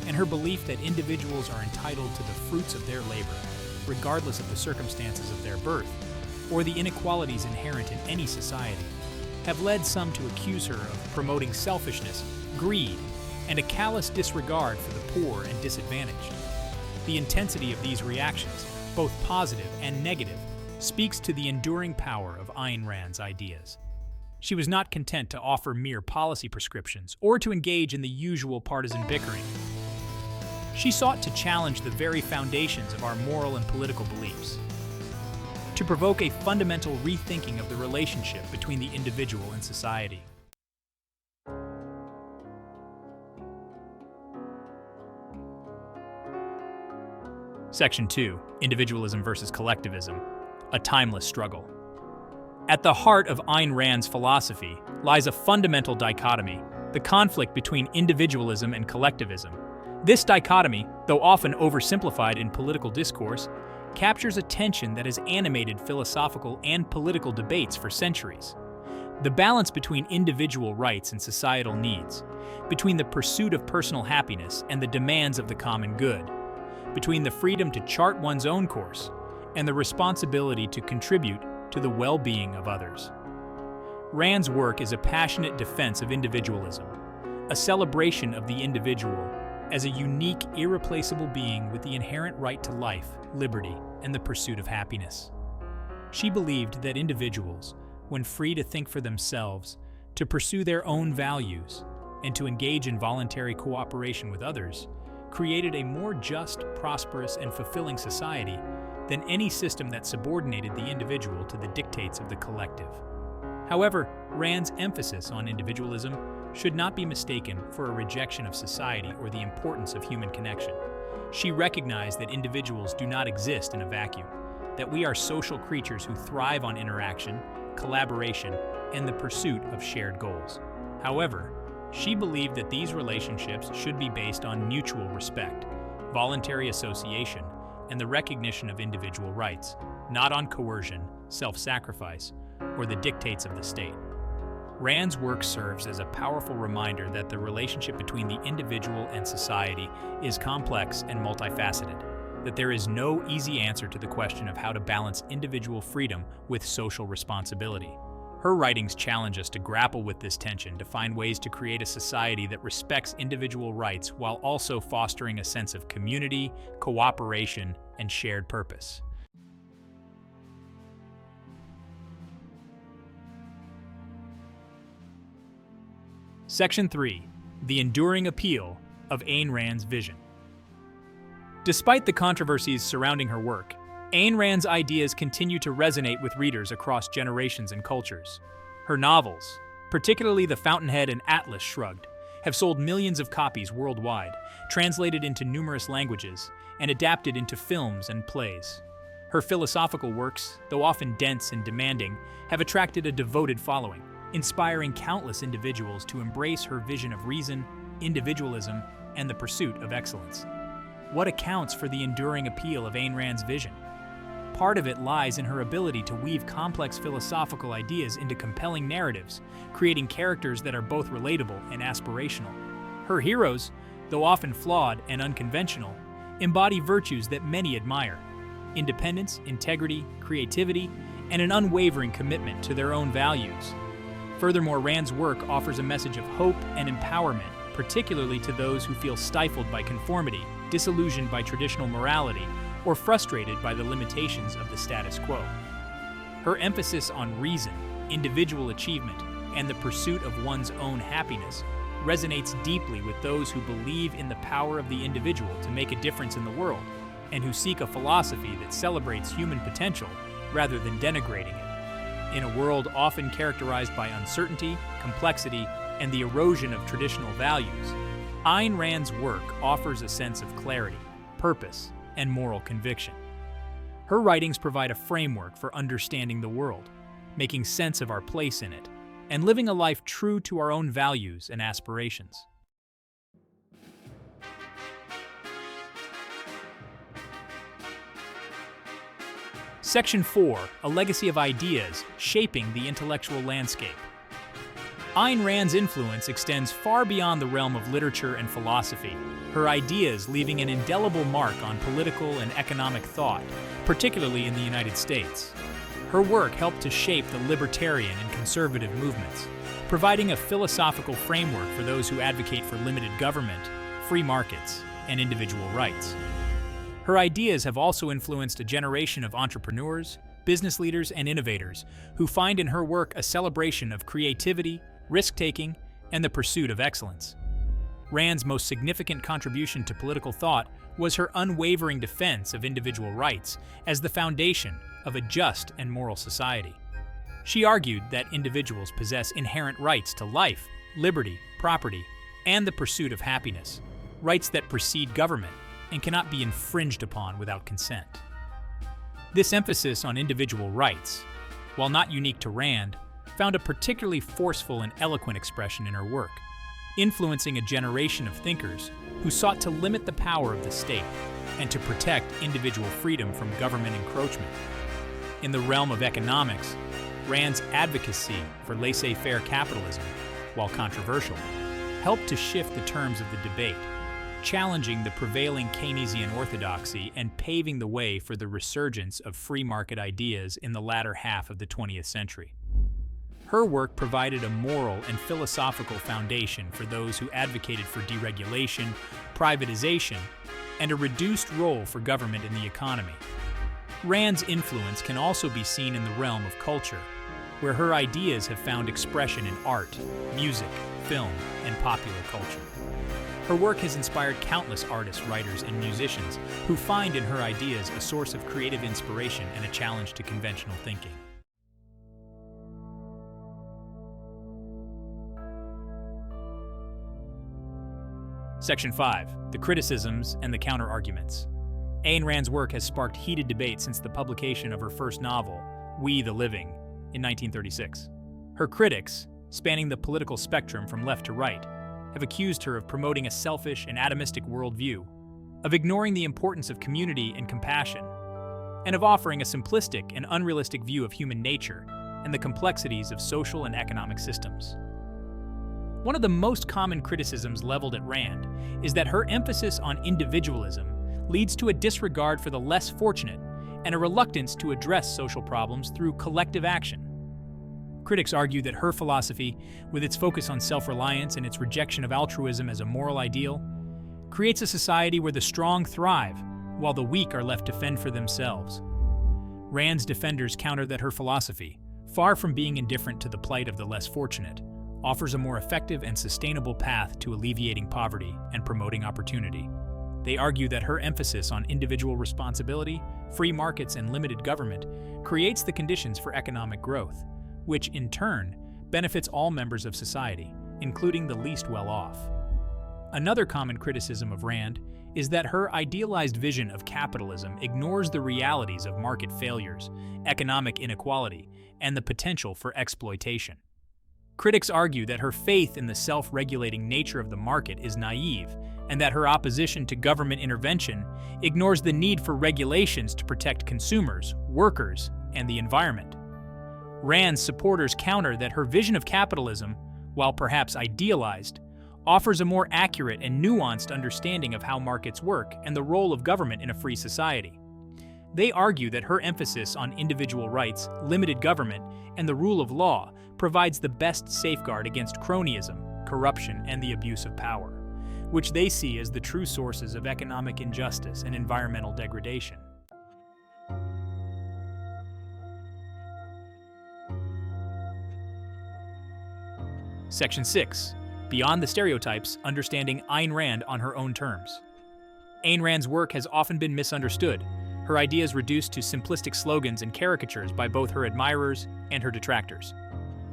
S1: and her belief that individuals are entitled to the fruits of their labor, regardless of the circumstances of their birth, or the inequalities inherent in any society, have led some to accuse her of promoting selfishness, greed, and a callous disregard for the poor and disadvantaged. The intensity of these reactions, both positive and negative, speaks to the enduring power of Ayn Rand's ideas. She was not content to offer mere policy prescriptions or to engage in the usual partisan bickering. She sought to challenge the very foundations of our moral and political beliefs, to provoke a fundamental rethinking of the relationship between the individual and society. Section 2. Individualism versus Collectivism. A timeless struggle. At the heart of Ayn Rand's philosophy lies a fundamental dichotomy, the conflict between individualism and collectivism. This dichotomy, though often oversimplified in political discourse, captures a tension that has animated philosophical and political debates for centuries. The balance between individual rights and societal needs, between the pursuit of personal happiness and the demands of the common good, between the freedom to chart one's own course and the responsibility to contribute to the well-being of others. Rand's work is a passionate defense of individualism, a celebration of the individual as a unique, irreplaceable being with the inherent right to life, liberty, and the pursuit of happiness. She believed that individuals, when free to think for themselves, to pursue their own values, and to engage in voluntary cooperation with others, created a more just, prosperous, and fulfilling society than any system that subordinated the individual to the dictates of the collective. However, Rand's emphasis on individualism should not be mistaken for a rejection of society or the importance of human connection. She recognized that individuals do not exist in a vacuum, that we are social creatures who thrive on interaction, collaboration, and the pursuit of shared goals. However, she believed that these relationships should be based on mutual respect, voluntary association, and the recognition of individual rights, not on coercion, self-sacrifice, or the dictates of the state. Rand's work serves as a powerful reminder that the relationship between the individual and society is complex and multifaceted, that there is no easy answer to the question of how to balance individual freedom with social responsibility. Her writings challenge us to grapple with this tension, to find ways to create a society that respects individual rights while also fostering a sense of community, cooperation, and shared purpose. Section 3. The Enduring Appeal of Ayn Rand's Vision. Despite the controversies surrounding her work, Ayn Rand's ideas continue to resonate with readers across generations and cultures. Her novels, particularly The Fountainhead and Atlas Shrugged, have sold millions of copies worldwide, translated into numerous languages, and adapted into films and plays. Her philosophical works, though often dense and demanding, have attracted a devoted following, inspiring countless individuals to embrace her vision of reason, individualism, and the pursuit of excellence. What accounts for the enduring appeal of Ayn Rand's vision? Part of it lies in her ability to weave complex philosophical ideas into compelling narratives, creating characters that are both relatable and aspirational. Her heroes, though often flawed and unconventional, embody virtues that many admire: independence, integrity, creativity, and an unwavering commitment to their own values. Furthermore, Rand's work offers a message of hope and empowerment, particularly to those who feel stifled by conformity, disillusioned by traditional morality, or frustrated by the limitations of the status quo. Her emphasis on reason, individual achievement, and the pursuit of one's own happiness resonates deeply with those who believe in the power of the individual to make a difference in the world, and who seek a philosophy that celebrates human potential rather than denigrating it. In a world often characterized by uncertainty, complexity, and the erosion of traditional values, Ayn Rand's work offers a sense of clarity, purpose, and moral conviction. Her writings provide a framework for understanding the world, making sense of our place in it, and living a life true to our own values and aspirations. Section 4, A Legacy of Ideas Shaping the Intellectual Landscape. Ayn Rand's influence extends far beyond the realm of literature and philosophy, her ideas leaving an indelible mark on political and economic thought, particularly in the United States. Her work helped to shape the libertarian and conservative movements, providing a philosophical framework for those who advocate for limited government, free markets, and individual rights. Her ideas have also influenced a generation of entrepreneurs, business leaders, and innovators who find in her work a celebration of creativity, risk-taking, and the pursuit of excellence. Rand's most significant contribution to political thought was her unwavering defense of individual rights as the foundation of a just and moral society. She argued that individuals possess inherent rights to life, liberty, property, and the pursuit of happiness, rights that precede government and cannot be infringed upon without consent. This emphasis on individual rights, while not unique to Rand, found a particularly forceful and eloquent expression in her work, influencing a generation of thinkers who sought to limit the power of the state and to protect individual freedom from government encroachment. In the realm of economics, Rand's advocacy for laissez-faire capitalism, while controversial, helped to shift the terms of the debate, challenging the prevailing Keynesian orthodoxy and paving the way for the resurgence of free market ideas in the latter half of the 20th century. Her work provided a moral and philosophical foundation for those who advocated for deregulation, privatization, and a reduced role for government in the economy. Rand's influence can also be seen in the realm of culture, where her ideas have found expression in art, music, film, and popular culture. Her work has inspired countless artists, writers, and musicians who find in her ideas a source of creative inspiration and a challenge to conventional thinking. Section 5. The Criticisms and the Counterarguments. Ayn Rand's work has sparked heated debate since the publication of her first novel, We the Living, in 1936. Her critics, spanning the political spectrum from left to right, have accused her of promoting a selfish and atomistic worldview, of ignoring the importance of community and compassion, and of offering a simplistic and unrealistic view of human nature and the complexities of social and economic systems. One of the most common criticisms leveled at Rand is that her emphasis on individualism leads to a disregard for the less fortunate and a reluctance to address social problems through collective action. Critics argue that her philosophy, with its focus on self-reliance and its rejection of altruism as a moral ideal, creates a society where the strong thrive while the weak are left to fend for themselves. Rand's defenders counter that her philosophy, far from being indifferent to the plight of the less fortunate, offers a more effective and sustainable path to alleviating poverty and promoting opportunity. They argue that her emphasis on individual responsibility, free markets, and limited government creates the conditions for economic growth, which in turn benefits all members of society, including the least well-off. Another common criticism of Rand is that her idealized vision of capitalism ignores the realities of market failures, economic inequality, and the potential for exploitation. Critics argue that her faith in the self-regulating nature of the market is naive, and that her opposition to government intervention ignores the need for regulations to protect consumers, workers, and the environment. Rand's supporters counter that her vision of capitalism, while perhaps idealized, offers a more accurate and nuanced understanding of how markets work and the role of government in a free society. They argue that her emphasis on individual rights, limited government, and the rule of law provides the best safeguard against cronyism, corruption, and the abuse of power, which they see as the true sources of economic injustice and environmental Section 6. Beyond the Stereotypes, Understanding Ayn Rand on Her Own Terms. Ayn Rand's work has often been misunderstood, her ideas reduced to simplistic slogans and caricatures by both her admirers and her detractors.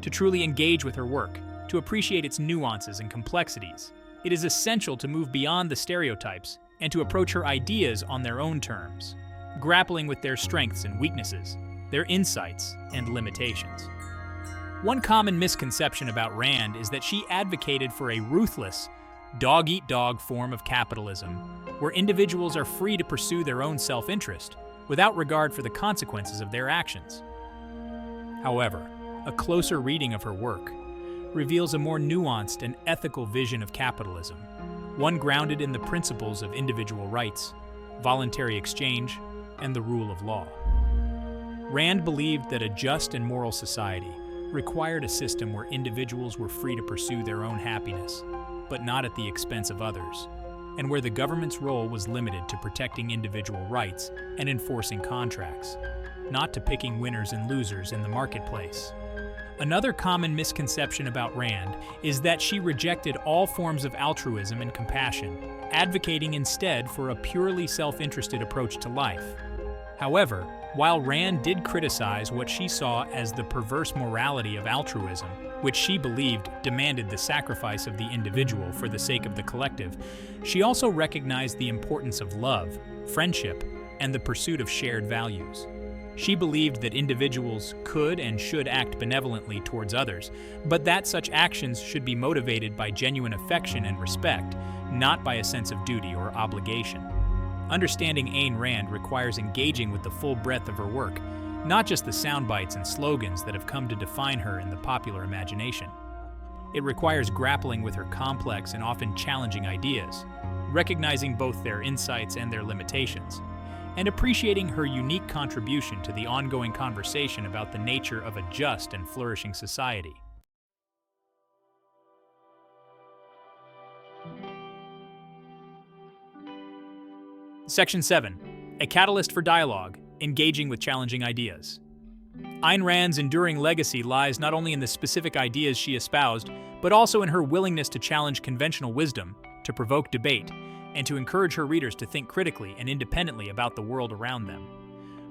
S1: To truly engage with her work, to appreciate its nuances and complexities, it is essential to move beyond the stereotypes and to approach her ideas on their own terms, grappling with their strengths and weaknesses, their insights and limitations. One common misconception about Rand is that she advocated for a ruthless, dog-eat-dog form of capitalism, where individuals are free to pursue their own self-interest without regard for the consequences of their actions. However, a closer reading of her work reveals a more nuanced and ethical vision of capitalism, one grounded in the principles of individual rights, voluntary exchange, and the rule of law. Rand believed that a just and moral society required a system where individuals were free to pursue their own happiness, but not at the expense of others, and where the government's role was limited to protecting individual rights and enforcing contracts, not to picking winners and losers in the marketplace. Another common misconception about Rand is that she rejected all forms of altruism and compassion, advocating instead for a purely self-interested approach to life. However, while Rand did criticize what she saw as the perverse morality of altruism, which she believed demanded the sacrifice of the individual for the sake of the collective, she also recognized the importance of love, friendship, and the pursuit of shared values. She believed that individuals could and should act benevolently towards others, but that such actions should be motivated by genuine affection and respect, not by a sense of duty or obligation. Understanding Ayn Rand requires engaging with the full breadth of her work, not just the sound bites and slogans that have come to define her in the popular imagination. It requires grappling with her complex and often challenging ideas, recognizing both their insights and their limitations, and appreciating her unique contribution to the ongoing conversation about the nature of a just and flourishing society. Section 7. A Catalyst for Dialogue, Engaging with Challenging Ideas. Ayn Rand's enduring legacy lies not only in the specific ideas she espoused, but also in her willingness to challenge conventional wisdom, to provoke debate, and to encourage her readers to think critically and independently about the world around them.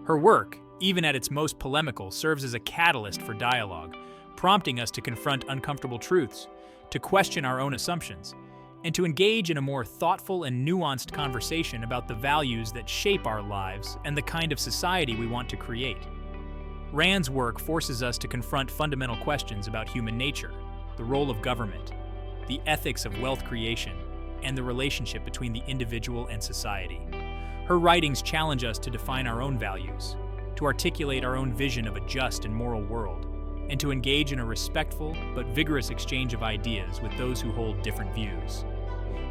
S1: Her work, even at its most polemical, serves as a catalyst for dialogue, prompting us to confront uncomfortable truths, to question our own assumptions, and to engage in a more thoughtful and nuanced conversation about the values that shape our lives and the kind of society we want to create. Rand's work forces us to confront fundamental questions about human nature, the role of government, the ethics of wealth creation, and the relationship between the individual and society. Her writings challenge us to define our own values, to articulate our own vision of a just and moral world, and to engage in a respectful but vigorous exchange of ideas with those who hold different views.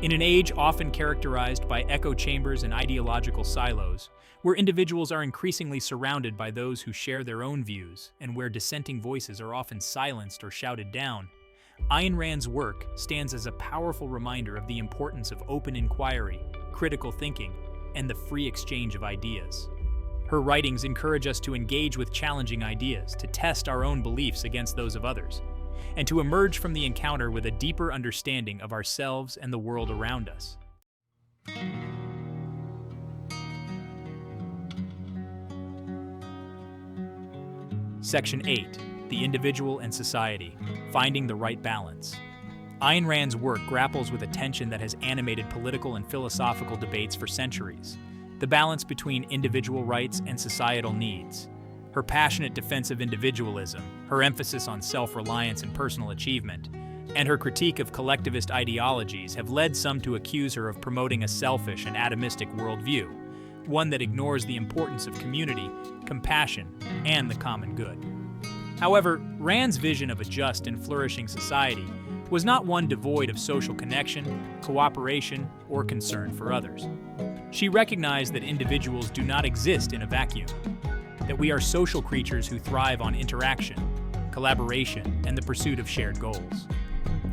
S1: In an age often characterized by echo chambers and ideological silos, where individuals are increasingly surrounded by those who share their own views, and where dissenting voices are often silenced or shouted down, Ayn Rand's work stands as a powerful reminder of the importance of open inquiry, critical thinking, and the free exchange of ideas. Her writings encourage us to engage with challenging ideas, to test our own beliefs against those of others, and to emerge from the encounter with a deeper understanding of ourselves and the world around us. Section 8. The Individual and Society, Finding the Right Balance. Ayn Rand's work grapples with a tension that has animated political and philosophical debates for centuries: the balance between individual rights and societal needs. Her passionate defense of individualism, her emphasis on self-reliance and personal achievement, and her critique of collectivist ideologies have led some to accuse her of promoting a selfish and atomistic worldview, one that ignores the importance of community, compassion, and the common good. However, Rand's vision of a just and flourishing society was not one devoid of social connection, cooperation, or concern for others. She recognized that individuals do not exist in a vacuum, that we are social creatures who thrive on interaction, collaboration, and the pursuit of shared goals.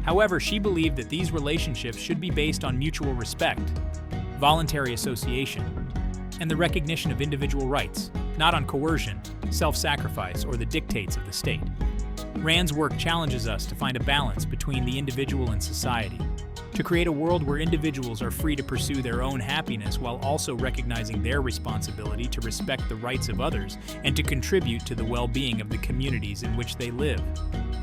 S1: However, she believed that these relationships should be based on mutual respect, voluntary association, and the recognition of individual rights, not on coercion, self-sacrifice, or the dictates of the state. Rand's work challenges us to find a balance between the individual and society, to create a world where individuals are free to pursue their own happiness while also recognizing their responsibility to respect the rights of others and to contribute to the well-being of the communities in which they live.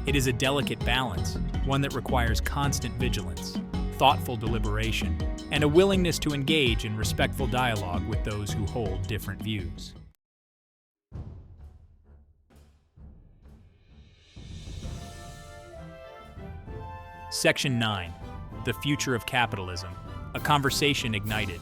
S1: It is a delicate balance, one that requires constant vigilance, thoughtful deliberation, and a willingness to engage in respectful dialogue with those who hold different views. Section 9. The Future of Capitalism, a Conversation Ignited.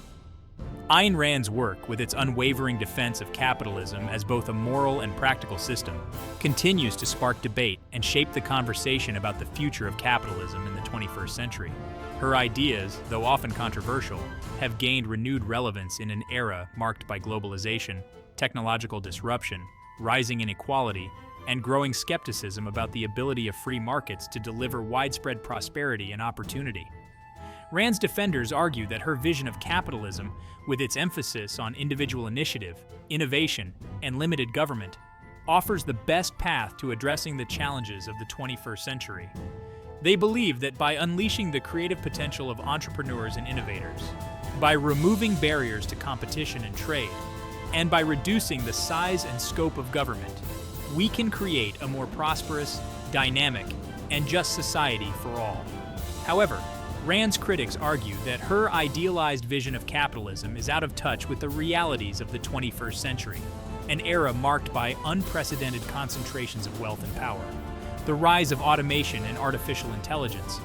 S1: Ayn Rand's work, with its unwavering defense of capitalism as both a moral and practical system, continues to spark debate and shape the conversation about the future of capitalism in the 21st century. Her ideas, though often controversial, have gained renewed relevance in an era marked by globalization, technological disruption, rising inequality, and growing skepticism about the ability of free markets to deliver widespread prosperity and opportunity. Rand's defenders argue that her vision of capitalism, with its emphasis on individual initiative, innovation, and limited government, offers the best path to addressing the challenges of the 21st century. They believe that by unleashing the creative potential of entrepreneurs and innovators, by removing barriers to competition and trade, and by reducing the size and scope of government, we can create a more prosperous, dynamic, and just society for all. However, Rand's critics argue that her idealized vision of capitalism is out of touch with the realities of the 21st century, an era marked by unprecedented concentrations of wealth and power, the rise of automation and artificial intelligence,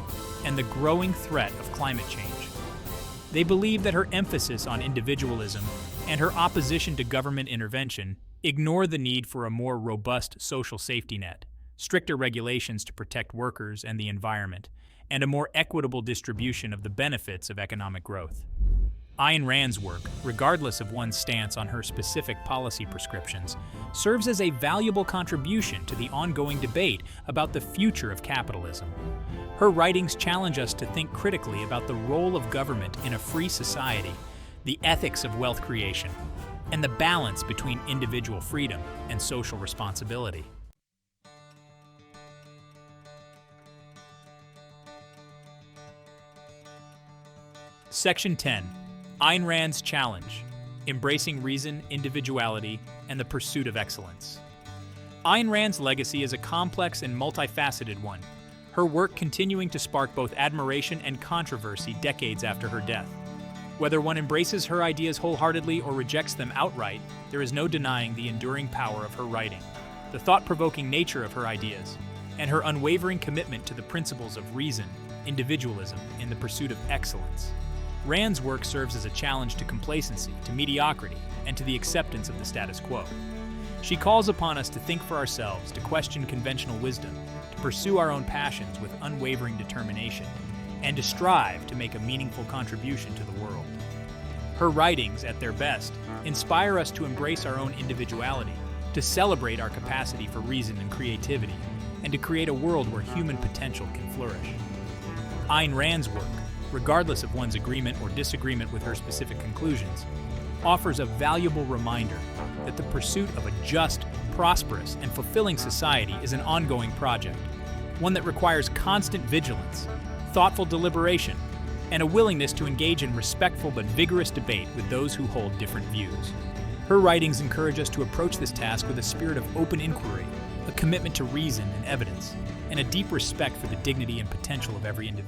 S1: and the growing threat of climate change. They believe that her emphasis on individualism and her opposition to government intervention ignore the need for a more robust social safety net, stricter regulations to protect workers and the environment, and a more equitable distribution of the benefits of economic growth. Ayn Rand's work, regardless of one's stance on her specific policy prescriptions, serves as a valuable contribution to the ongoing debate about the future of capitalism. Her writings challenge us to think critically about the role of government in a free society, the ethics of wealth creation, and the balance between individual freedom and social responsibility. Section 10. Ayn Rand's Challenge: Embracing Reason, Individuality, and the Pursuit of Excellence. Ayn Rand's legacy is a complex and multifaceted one, her work continuing to spark both admiration and controversy decades after her death. Whether one embraces her ideas wholeheartedly or rejects them outright, there is no denying the enduring power of her writing, the thought-provoking nature of her ideas, and her unwavering commitment to the principles of reason, individualism, and the pursuit of excellence. Rand's work serves as a challenge to complacency, to mediocrity, and to the acceptance of the status quo. She calls upon us to think for ourselves, to question conventional wisdom, to pursue our own passions with unwavering determination, and to strive to make a meaningful contribution to the world. Her writings, at their best, inspire us to embrace our own individuality, to celebrate our capacity for reason and creativity, and to create a world where human potential can flourish. Ayn Rand's work, regardless of one's agreement or disagreement with her specific conclusions, offers a valuable reminder that the pursuit of a just, prosperous, and fulfilling society is an ongoing project, one that requires constant vigilance, thoughtful deliberation, and a willingness to engage in respectful but vigorous debate with those who hold different views. Her writings encourage us to approach this task with a spirit of open inquiry, a commitment to reason and evidence, and a deep respect for the dignity and potential of every individual.